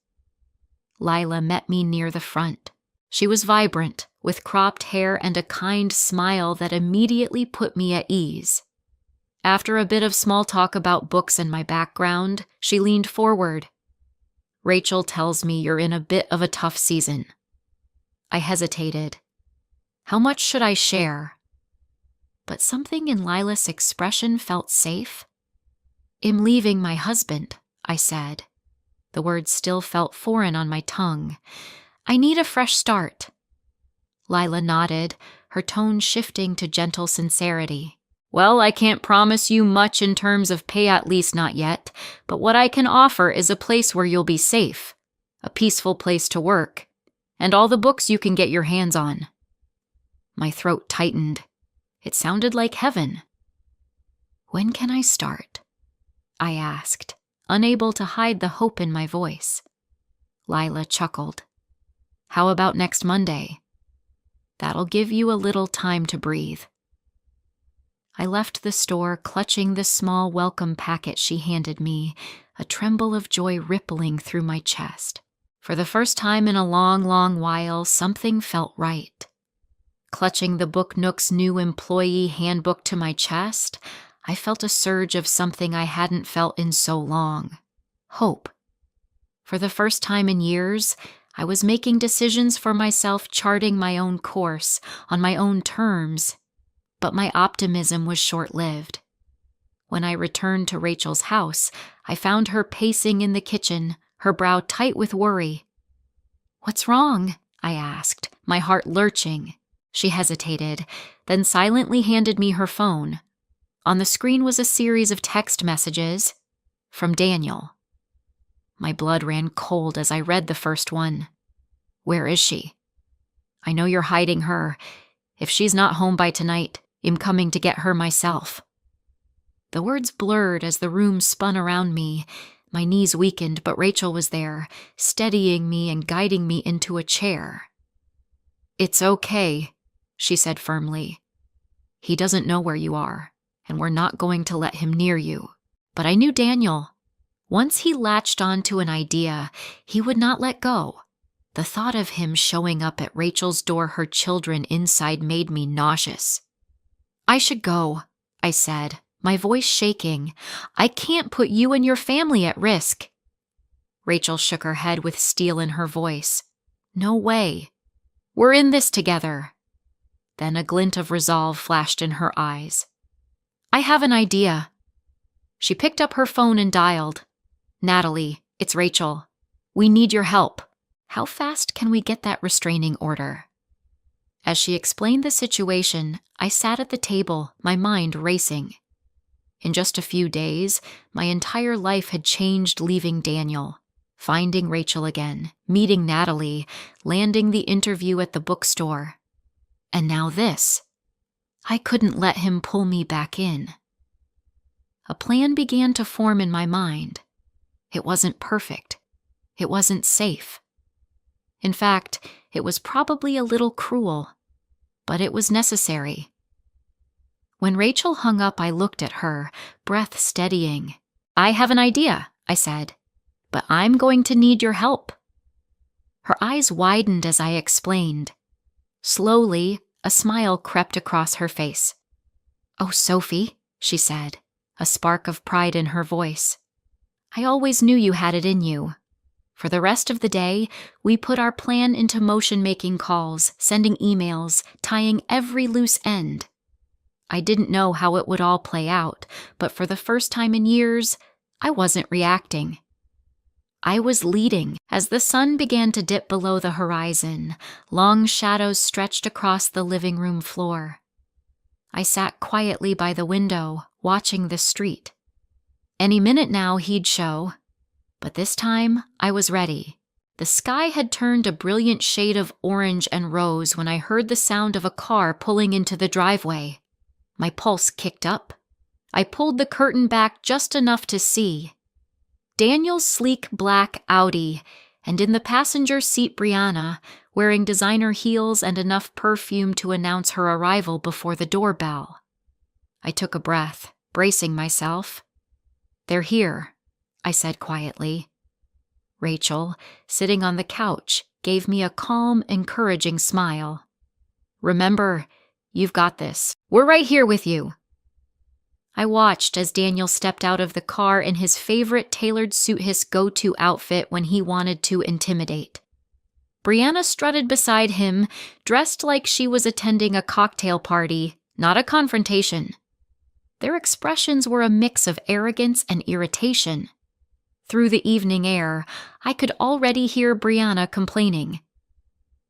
Lila met me near the front. She was vibrant, with cropped hair and a kind smile that immediately put me at ease. After a bit of small talk about books and my background, she leaned forward. Rachel tells me you're in a bit of a tough season. I hesitated. How much should I share? But something in Lila's expression felt safe. "I'm leaving my husband," I said. The words still felt foreign on my tongue. "I need a fresh start." Lila nodded, her tone shifting to gentle sincerity. "Well, I can't promise you much in terms of pay, at least not yet, but what I can offer is a place where you'll be safe, a peaceful place to work, and all the books you can get your hands on." My throat tightened. It sounded like heaven. "When can I start?" I asked, unable to hide the hope in my voice. Lila chuckled. "How about next Monday? That'll give you a little time to breathe." I left the store clutching the small welcome packet she handed me, a tremble of joy rippling through my chest. For the first time in a long, long while, something felt right. Clutching the Book Nook's new employee handbook to my chest, I felt a surge of something I hadn't felt in so long. Hope. For the first time in years, I was making decisions for myself, charting my own course, on my own terms. But my optimism was short-lived. When I returned to Rachel's house, I found her pacing in the kitchen, her brow tight with worry. "What's wrong?" I asked, my heart lurching. She hesitated, then silently handed me her phone. On the screen was a series of text messages from Daniel. My blood ran cold as I read the first one. "Where is she? I know you're hiding her. If she's not home by tonight, I'm coming to get her myself." The words blurred as the room spun around me. My knees weakened, but Rachel was there, steadying me and guiding me into a chair. "It's okay," she said firmly. "He doesn't know where you are, and we're not going to let him near you." But I knew Daniel. Once he latched onto an idea, he would not let go. The thought of him showing up at Rachel's door, her children inside, made me nauseous. "I should go," I said, my voice shaking. "I can't put you and your family at risk." Rachel shook her head with steel in her voice. "No way. We're in this together." Then a glint of resolve flashed in her eyes. "I have an idea." She picked up her phone and dialed. "Natalie, it's Rachel. We need your help. How fast can we get that restraining order?" As she explained the situation, I sat at the table, my mind racing. In just a few days, my entire life had changed, leaving Daniel, finding Rachel again, meeting Natalie, landing the interview at the bookstore. And now this. I couldn't let him pull me back in. A plan began to form in my mind. It wasn't perfect. It wasn't safe. In fact, it was probably a little cruel, but it was necessary. When Rachel hung up, I looked at her, breath steadying. "I have an idea," I said, "but I'm going to need your help." Her eyes widened as I explained. Slowly, a smile crept across her face. "Oh, Sophie," she said, a spark of pride in her voice. "I always knew you had it in you." For the rest of the day, we put our plan into motion, making calls, sending emails, tying every loose end. I didn't know how it would all play out, but for the first time in years, I wasn't reacting. I was leading. As the sun began to dip below the horizon, long shadows stretched across the living room floor. I sat quietly by the window, watching the street. Any minute now he'd show. But this time, I was ready. The sky had turned a brilliant shade of orange and rose when I heard the sound of a car pulling into the driveway. My pulse kicked up. I pulled the curtain back just enough to see Daniel's sleek black Audi, and in the passenger seat Brianna, wearing designer heels and enough perfume to announce her arrival before the doorbell. I took a breath, bracing myself. "They're here," I said quietly. Rachel, sitting on the couch, gave me a calm, encouraging smile. "Remember, you've got this. We're right here with you." I watched as Daniel stepped out of the car in his favorite tailored suit, his go-to outfit when he wanted to intimidate. Brianna strutted beside him, dressed like she was attending a cocktail party, not a confrontation. Their expressions were a mix of arrogance and irritation. Through the evening air, I could already hear Brianna complaining.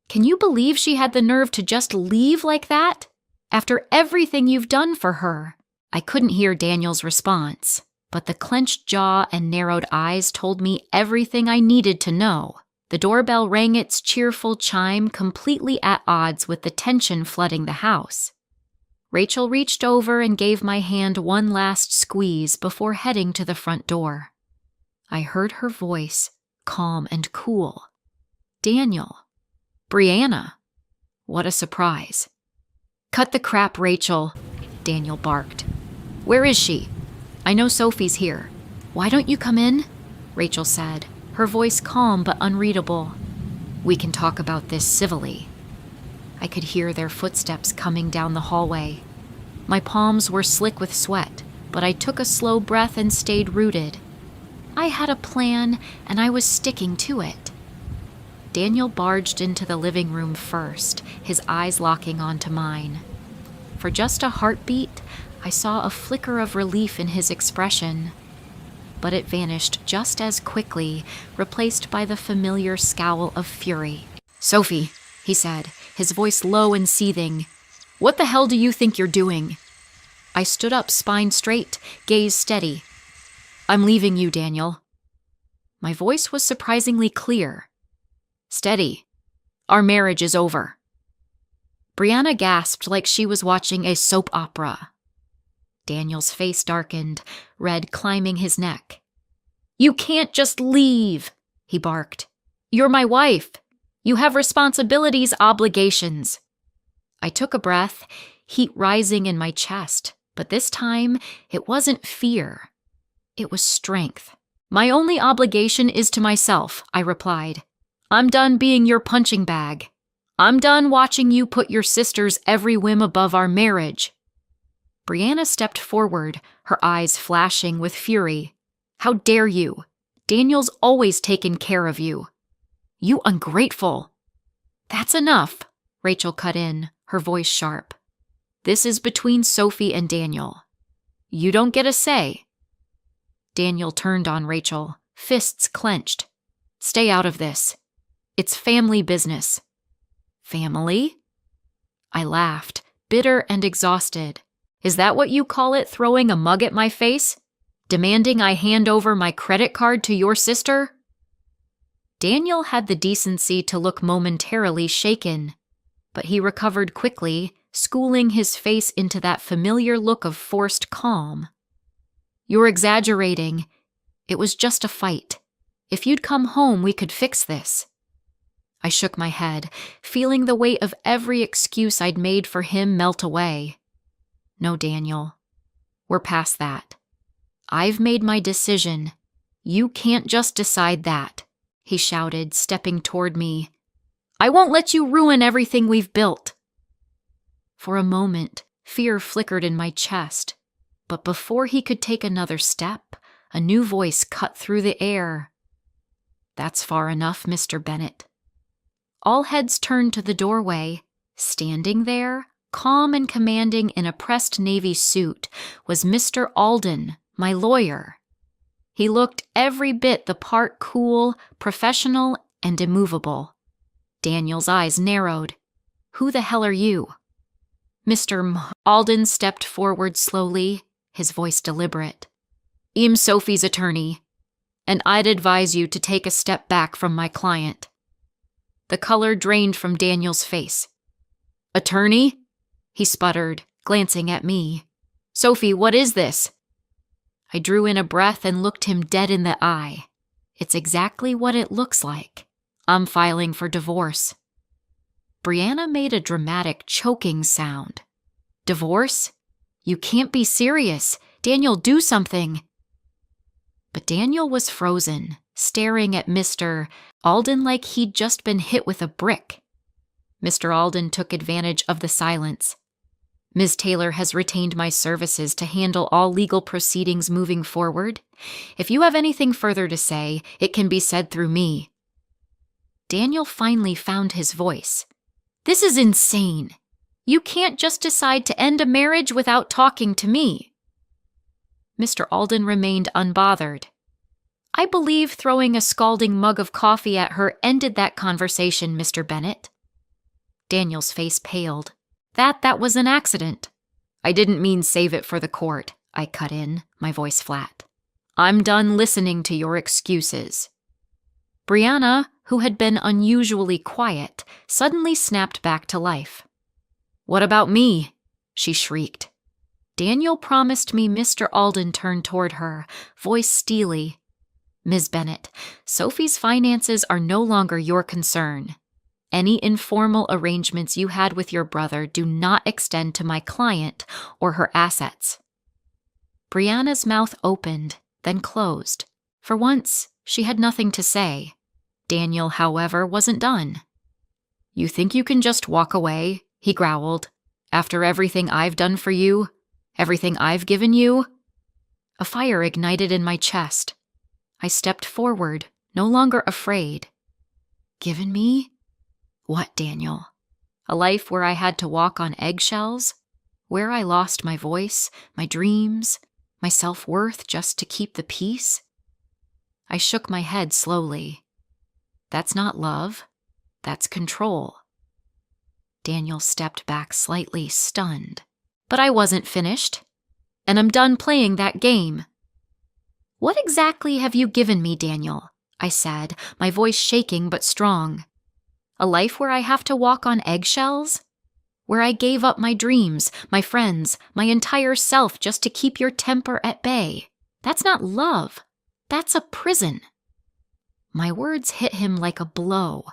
"Can you believe she had the nerve to just leave like that? After everything you've done for her?" I couldn't hear Daniel's response, but the clenched jaw and narrowed eyes told me everything I needed to know. The doorbell rang its cheerful chime, completely at odds with the tension flooding the house. Rachel reached over and gave my hand one last squeeze before heading to the front door. I heard her voice, calm and cool. "Daniel." "Brianna." What a surprise. "Cut the crap, Rachel," Daniel barked. "Where is she?" "I know Sophie's here." "Why don't you come in?" Rachel said, her voice calm but unreadable. "We can talk about this civilly." I could hear their footsteps coming down the hallway. My palms were slick with sweat, but I took a slow breath and stayed rooted. I had a plan, and I was sticking to it. Daniel barged into the living room first, his eyes locking onto mine. For just a heartbeat, I saw a flicker of relief in his expression. But it vanished just as quickly, replaced by the familiar scowl of fury. "Sophie," he said, his voice low and seething, "what the hell do you think you're doing?" I stood up, spine straight, gaze steady. "I'm leaving you, Daniel." My voice was surprisingly clear. "Steady. Our marriage is over." Brianna gasped like she was watching a soap opera. Daniel's face darkened, red climbing his neck. "You can't just leave," he barked. "You're my wife. You have responsibilities, obligations." I took a breath, heat rising in my chest, but this time it wasn't fear. It was strength. "My only obligation is to myself," I replied. "I'm done being your punching bag. I'm done watching you put your sister's every whim above our marriage." Brianna stepped forward, her eyes flashing with fury. "How dare you? Daniel's always taken care of you." "You ungrateful." "That's enough," Rachel cut in, her voice sharp. "This is between Sophie and Daniel. You don't get a say." Daniel turned on Rachel, fists clenched. "Stay out of this. It's family business." "Family?" I laughed, bitter and exhausted. "Is that what you call it, throwing a mug at my face? Demanding I hand over my credit card to your sister?" Daniel had the decency to look momentarily shaken, but he recovered quickly, schooling his face into that familiar look of forced calm. "You're exaggerating. It was just a fight. If you'd come home, we could fix this." I shook my head, feeling the weight of every excuse I'd made for him melt away. "No, Daniel. We're past that. I've made my decision. You can't just decide that," he shouted, stepping toward me. "I won't let you ruin everything we've built." For a moment, fear flickered in my chest, but before he could take another step, a new voice cut through the air. "That's far enough, Mr. Bennett." All heads turned to the doorway. Standing there, calm and commanding in a pressed navy suit, was Mr. Alden, my lawyer. He looked every bit the part cool, professional, and immovable. Daniel's eyes narrowed. "Who the hell are you?" Alden stepped forward slowly, his voice deliberate. "I'm Sophie's attorney, and I'd advise you to take a step back from my client." The color drained from Daniel's face. "Attorney?" he sputtered, glancing at me. "Sophie, what is this?" I drew in a breath and looked him dead in the eye. It's exactly what it looks like. I'm filing for divorce. Brianna made a dramatic choking sound. "Divorce? You can't be serious. Daniel, do something." But Daniel was frozen, staring at Mr. Alden like he'd just been hit with a brick. Mr. Alden took advantage of the silence. "Ms. Taylor has retained my services to handle all legal proceedings moving forward. If you have anything further to say, it can be said through me." Daniel finally found his voice. "This is insane. You can't just decide to end a marriage without talking to me." Mr. Alden remained unbothered. "I believe throwing a scalding mug of coffee at her ended that conversation, Mr. Bennett." Daniel's face paled. That was an accident." "I didn't mean save it for the court," I cut in, my voice flat. "I'm done listening to your excuses." Brianna, who had been unusually quiet, suddenly snapped back to life. "What about me?" she shrieked. Daniel promised me. Mr. Alden turned toward her, voice steely. "Ms. Bennett, Sophie's finances are no longer your concern. Any informal arrangements you had with your brother do not extend to my client or her assets." Brianna's mouth opened, then closed. For once, she had nothing to say. Daniel, however, wasn't done. "You think you can just walk away?" he growled. "After everything I've done for you? Everything I've given you?" A fire ignited in my chest. I stepped forward, no longer afraid. "Given me? What, Daniel? A life where I had to walk on eggshells? Where I lost my voice, my dreams, my self-worth just to keep the peace?" I shook my head slowly. "That's not love. That's control." Daniel stepped back slightly, stunned. But I wasn't finished. "And I'm done playing that game." "What exactly have you given me, Daniel?" I said, my voice shaking but strong. "A life where I have to walk on eggshells? Where I gave up my dreams, my friends, my entire self just to keep your temper at bay? That's not love. That's a prison." My words hit him like a blow.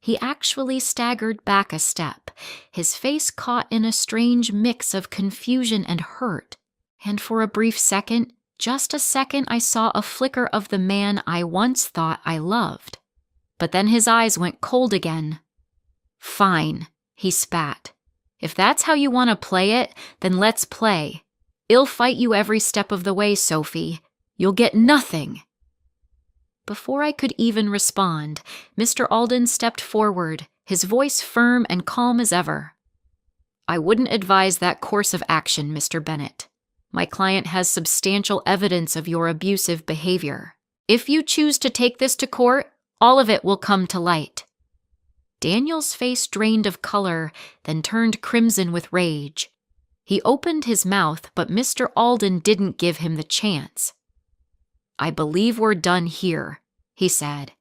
He actually staggered back a step, his face caught in a strange mix of confusion and hurt. And for a brief second, just a second, I saw a flicker of the man I once thought I loved. But then his eyes went cold again. "Fine," he spat. "If that's how you want to play it, then let's play. I'll fight you every step of the way, Sophie. You'll get nothing." Before I could even respond, Mr. Alden stepped forward, his voice firm and calm as ever. "I wouldn't advise that course of action, Mr. Bennett. My client has substantial evidence of your abusive behavior. If you choose to take this to court, all of it will come to light." Daniel's face drained of color, then turned crimson with rage. He opened his mouth, but Mr. Alden didn't give him the chance. "I believe we're done here," he said.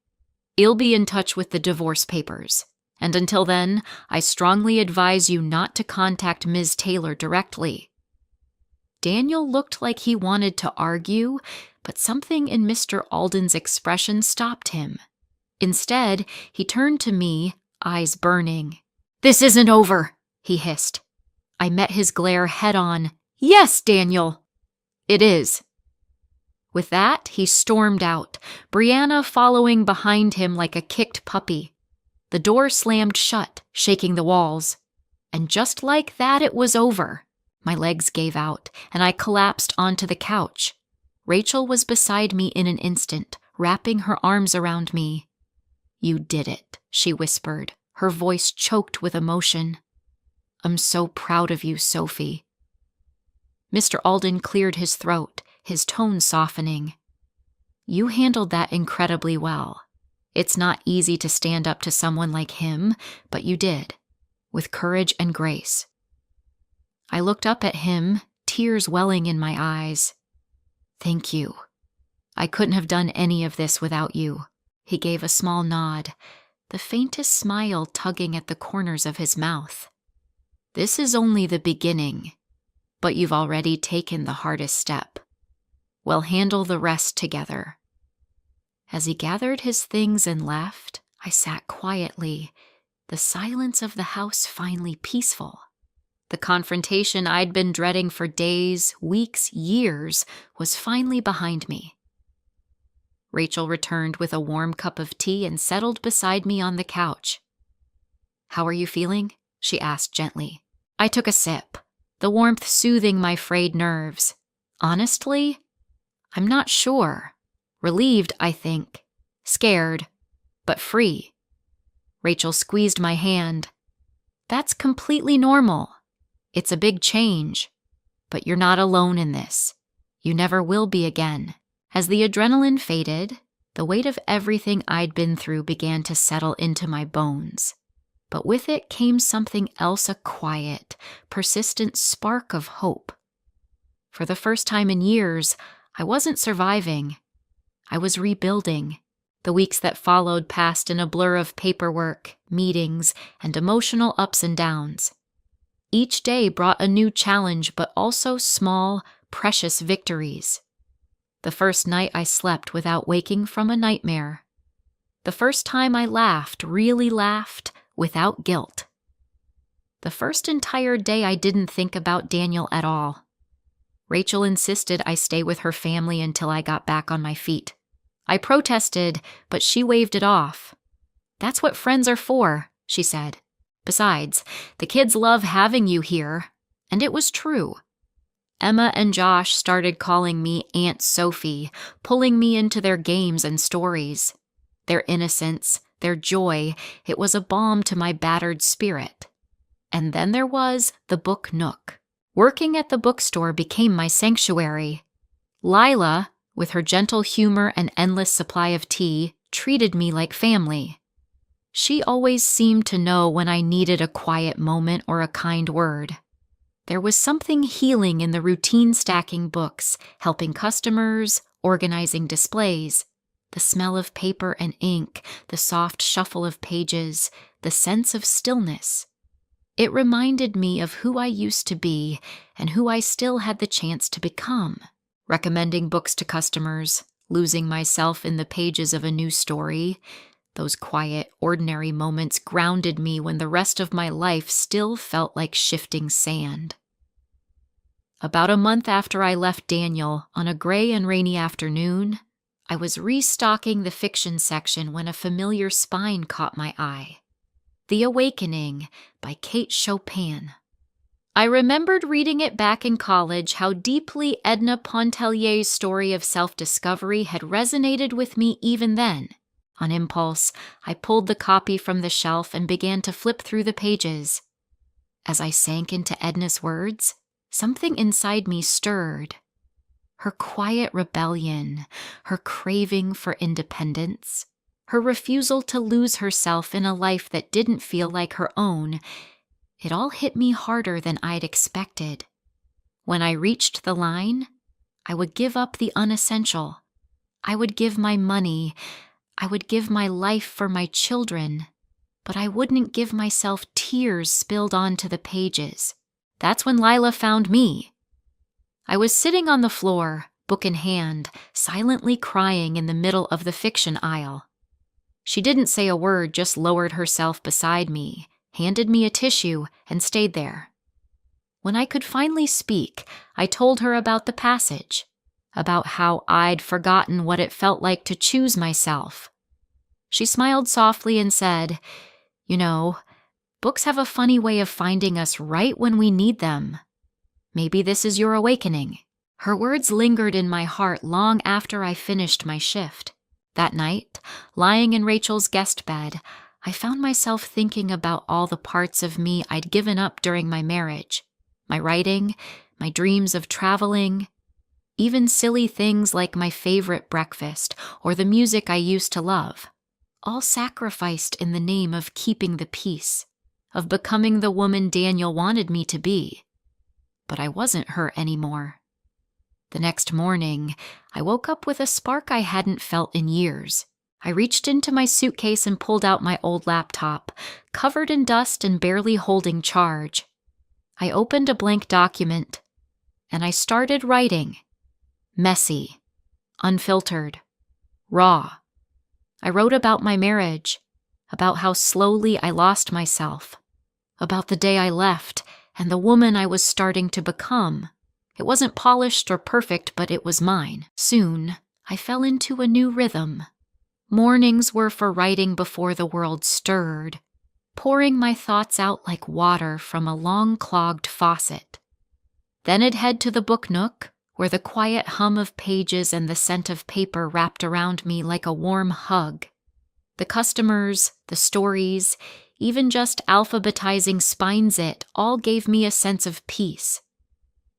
"I'll be in touch with the divorce papers. And until then, I strongly advise you not to contact Ms. Taylor directly." Daniel looked like he wanted to argue, but something in Mr. Alden's expression stopped him. Instead, he turned to me, eyes burning. "This isn't over," he hissed. I met his glare head-on. "Yes, Daniel!" "It is." With that, he stormed out, Brianna following behind him like a kicked puppy. The door slammed shut, shaking the walls. And just like that, it was over. My legs gave out, and I collapsed onto the couch. Rachel was beside me in an instant, wrapping her arms around me. "You did it," she whispered, her voice choked with emotion. "I'm so proud of you, Sophie." Mr. Alden cleared his throat, his tone softening. "You handled that incredibly well. It's not easy to stand up to someone like him, but you did, with courage and grace." I looked up at him, tears welling in my eyes. "Thank you. I couldn't have done any of this without you." He gave a small nod, the faintest smile tugging at the corners of his mouth. "This is only the beginning, but you've already taken the hardest step. We'll handle the rest together." As he gathered his things and left, I sat quietly, the silence of the house finally peaceful. The confrontation I'd been dreading for days, weeks, years was finally behind me. Rachel returned with a warm cup of tea and settled beside me on the couch. "How are you feeling?" she asked gently. I took a sip, the warmth soothing my frayed nerves. "Honestly, I'm not sure. Relieved, I think. Scared, but free." Rachel squeezed my hand. That's completely normal. It's a big change. But you're not alone in this. You never will be again. As the adrenaline faded, the weight of everything I'd been through began to settle into my bones. But with it came something else, a quiet, persistent spark of hope. For the first time in years, I wasn't surviving. I was rebuilding. The weeks that followed passed in a blur of paperwork, meetings, and emotional ups and downs. Each day brought a new challenge, but also small, precious victories. The first night I slept without waking from a nightmare. The first time I laughed, really laughed, without guilt. The first entire day I didn't think about Daniel at all. Rachel insisted I stay with her family until I got back on my feet. I protested, but she waved it off. That's what friends are for, she said. Besides, the kids love having you here. And it was true. Emma and Josh started calling me Aunt Sophie, pulling me into their games and stories. Their innocence, their joy, it was a balm to my battered spirit. And then there was the book nook. Working at the bookstore became my sanctuary. Lila, with her gentle humor and endless supply of tea, treated me like family. She always seemed to know when I needed a quiet moment or a kind word. There was something healing in the routine stacking books, helping customers, organizing displays, the smell of paper and ink, the soft shuffle of pages, the sense of stillness. It reminded me of who I used to be and who I still had the chance to become. Recommending books to customers, losing myself in the pages of a new story, those quiet, ordinary moments grounded me when the rest of my life still felt like shifting sand. About a month after I left Daniel, on a gray and rainy afternoon, I was restocking the fiction section when a familiar spine caught my eye. The Awakening by Kate Chopin. I remembered reading it back in college how deeply Edna Pontellier's story of self-discovery had resonated with me even then. On impulse, I pulled the copy from the shelf and began to flip through the pages. As I sank into Edna's words, something inside me stirred. Her quiet rebellion, her craving for independence, her refusal to lose herself in a life that didn't feel like her own, it all hit me harder than I'd expected. When I reached the line, I would give up the unessential. I would give my money. I would give my life for my children. But I wouldn't give myself tears spilled onto the pages. That's when Lila found me. I was sitting on the floor, book in hand, silently crying in the middle of the fiction aisle. She didn't say a word, just lowered herself beside me, handed me a tissue, and stayed there. When I could finally speak, I told her about the passage, about how I'd forgotten what it felt like to choose myself. She smiled softly and said, "You know, books have a funny way of finding us right when we need them. Maybe this is your awakening." Her words lingered in my heart long after I finished my shift. That night, lying in Rachel's guest bed, I found myself thinking about all the parts of me I'd given up during my marriage. My writing, my dreams of traveling, even silly things like my favorite breakfast or the music I used to love. All sacrificed in the name of keeping the peace, of becoming the woman Daniel wanted me to be. But I wasn't her anymore. The next morning, I woke up with a spark I hadn't felt in years. I reached into my suitcase and pulled out my old laptop, covered in dust and barely holding charge. I opened a blank document, and I started writing. Messy, unfiltered, raw. I wrote about my marriage, about how slowly I lost myself, about the day I left and the woman I was starting to become. It wasn't polished or perfect, but it was mine. Soon, I fell into a new rhythm. Mornings were for writing before the world stirred, pouring my thoughts out like water from a long-clogged faucet. Then I'd head to the book nook, where the quiet hum of pages and the scent of paper wrapped around me like a warm hug. The customers, the stories, even just alphabetizing Spinezit all gave me a sense of peace.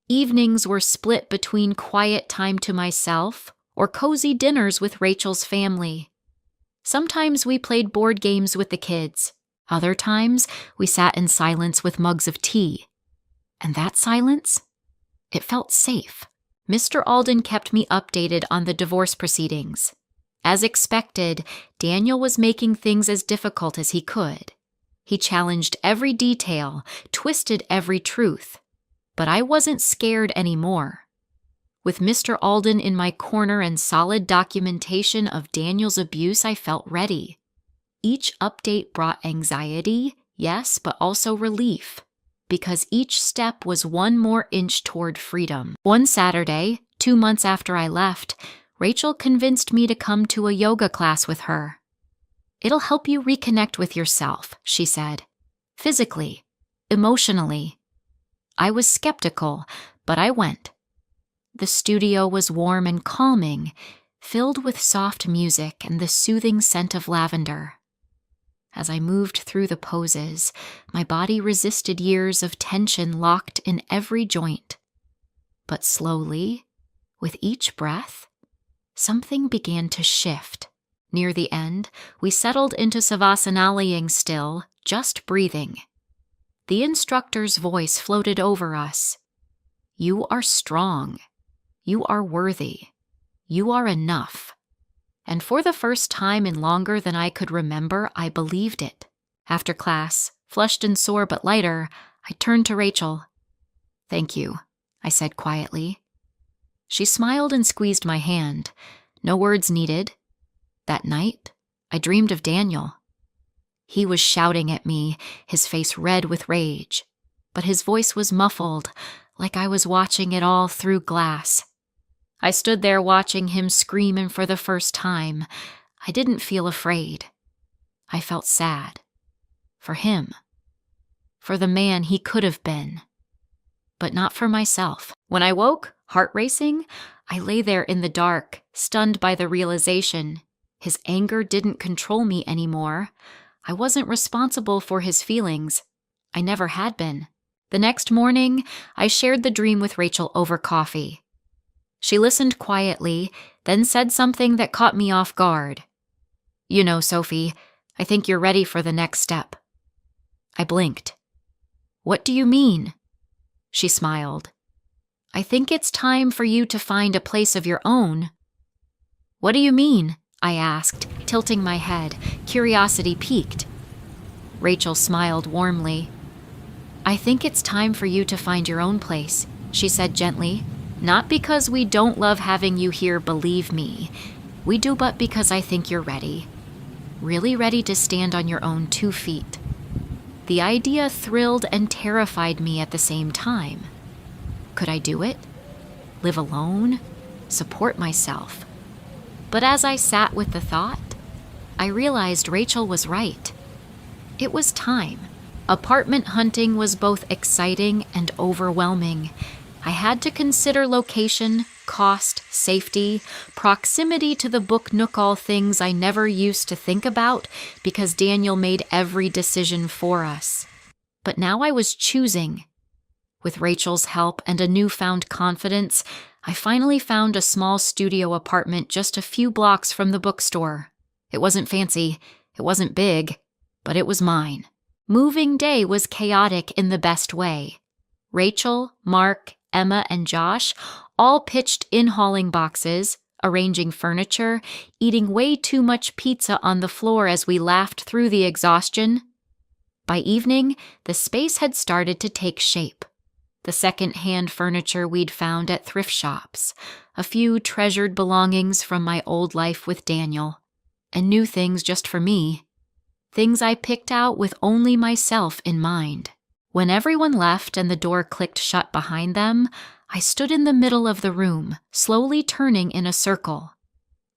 Evenings were split between quiet time to myself or cozy dinners with Rachel's family. Sometimes we played board games with the kids. Other times, we sat in silence with mugs of tea. And that silence? It felt safe. Mr. Alden kept me updated on the divorce proceedings. As expected, Daniel was making things as difficult as he could. He challenged every detail, twisted every truth. But I wasn't scared anymore. With Mr. Alden in my corner and solid documentation of Daniel's abuse, I felt ready. Each update brought anxiety, yes, but also relief, because each step was one more inch toward freedom. One Saturday, 2 months after I left, Rachel convinced me to come to a yoga class with her. "It'll help you reconnect with yourself," she said. "Physically, emotionally." I was skeptical, but I went. The studio was warm and calming, filled with soft music and the soothing scent of lavender. As I moved through the poses, my body resisted years of tension locked in every joint. But slowly, with each breath, something began to shift. Near the end, we settled into savasana, lying still, just breathing. The instructor's voice floated over us. "You are strong. You are worthy. You are enough." And for the first time in longer than I could remember, I believed it. After class, flushed and sore but lighter, I turned to Rachel. "Thank you," I said quietly. She smiled and squeezed my hand. No words needed. That night, I dreamed of Daniel. He was shouting at me, his face red with rage, but his voice was muffled, like I was watching it all through glass. I stood there watching him scream, and for the first time, I didn't feel afraid. I felt sad. For him. For the man he could have been. But not for myself. When I woke, heart racing, I lay there in the dark, stunned by the realization. His anger didn't control me anymore. I wasn't responsible for his feelings. I never had been. The next morning, I shared the dream with Rachel over coffee. She listened quietly, then said something that caught me off guard. "You know, Sophie, I think you're ready for the next step." I blinked. "What do you mean?" She smiled. "I think it's time for you to find a place of your own." "What do you mean?" I asked, tilting my head, curiosity piqued. Rachel smiled warmly. "I think it's time for you to find your own place," she said gently. "Not because we don't love having you here, believe me. We do, but because I think you're ready. Really ready to stand on your own 2 feet. The idea thrilled and terrified me at the same time. Could I do it? Live alone? Support myself? But as I sat with the thought, I realized Rachel was right. It was time. Apartment hunting was both exciting and overwhelming. I had to consider location, cost, safety, proximity to the book nook, all things I never used to think about because Daniel made every decision for us. But now I was choosing. With Rachel's help and a newfound confidence, I finally found a small studio apartment just a few blocks from the bookstore. It wasn't fancy, it wasn't big, but it was mine. Moving day was chaotic in the best way. Rachel, Mark, Emma, and Josh all pitched in hauling boxes, arranging furniture, eating way too much pizza on the floor as we laughed through the exhaustion. By evening, the space had started to take shape. The second-hand furniture we'd found at thrift shops, a few treasured belongings from my old life with Daniel, and new things just for me. Things I picked out with only myself in mind. When everyone left and the door clicked shut behind them, I stood in the middle of the room, slowly turning in a circle.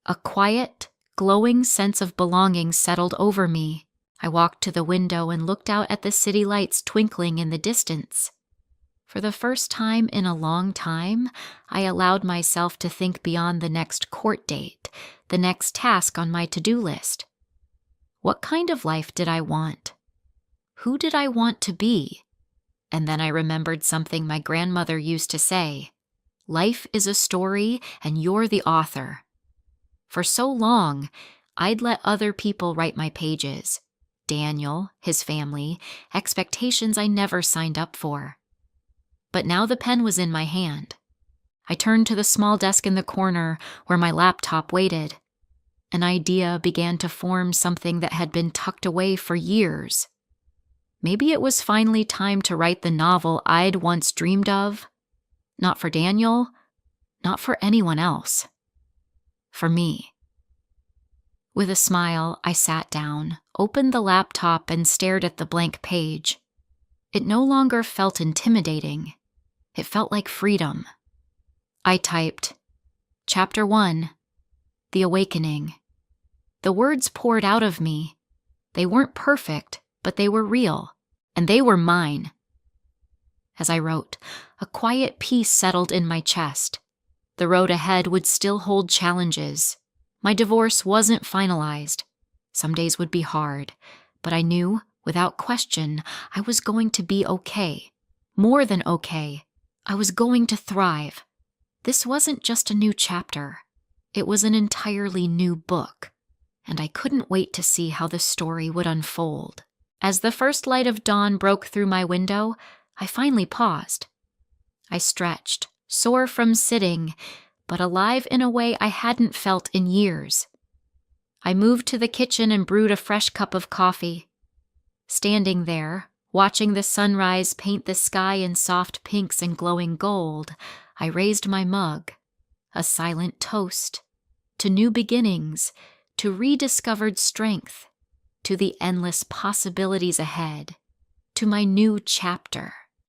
A quiet, glowing sense of belonging settled over me. I walked to the window and looked out at the city lights twinkling in the distance. For the first time in a long time, I allowed myself to think beyond the next court date, the next task on my to-do list. What kind of life did I want? Who did I want to be? And then I remembered something my grandmother used to say. Life is a story, and you're the author. For so long, I'd let other people write my pages. Daniel, his family, expectations I never signed up for. But now the pen was in my hand. I turned to the small desk in the corner where my laptop waited. An idea began to form, something that had been tucked away for years. Maybe it was finally time to write the novel I'd once dreamed of. Not for Daniel, not for anyone else. For me. With a smile, I sat down, opened the laptop, and stared at the blank page. It no longer felt intimidating. It felt like freedom. I typed, Chapter 1, The Awakening. The words poured out of me. They weren't perfect, but they were real, and they were mine. As I wrote, a quiet peace settled in my chest. The road ahead would still hold challenges. My divorce wasn't finalized. Some days would be hard, but I knew, without question, I was going to be okay. More than okay. I was going to thrive. This wasn't just a new chapter. It was an entirely new book, and I couldn't wait to see how the story would unfold. As the first light of dawn broke through my window, I finally paused. I stretched, sore from sitting, but alive in a way I hadn't felt in years. I moved to the kitchen and brewed a fresh cup of coffee. Standing there, watching the sunrise paint the sky in soft pinks and glowing gold, I raised my mug, a silent toast, to new beginnings, to rediscovered strength, to the endless possibilities ahead, to my new chapter.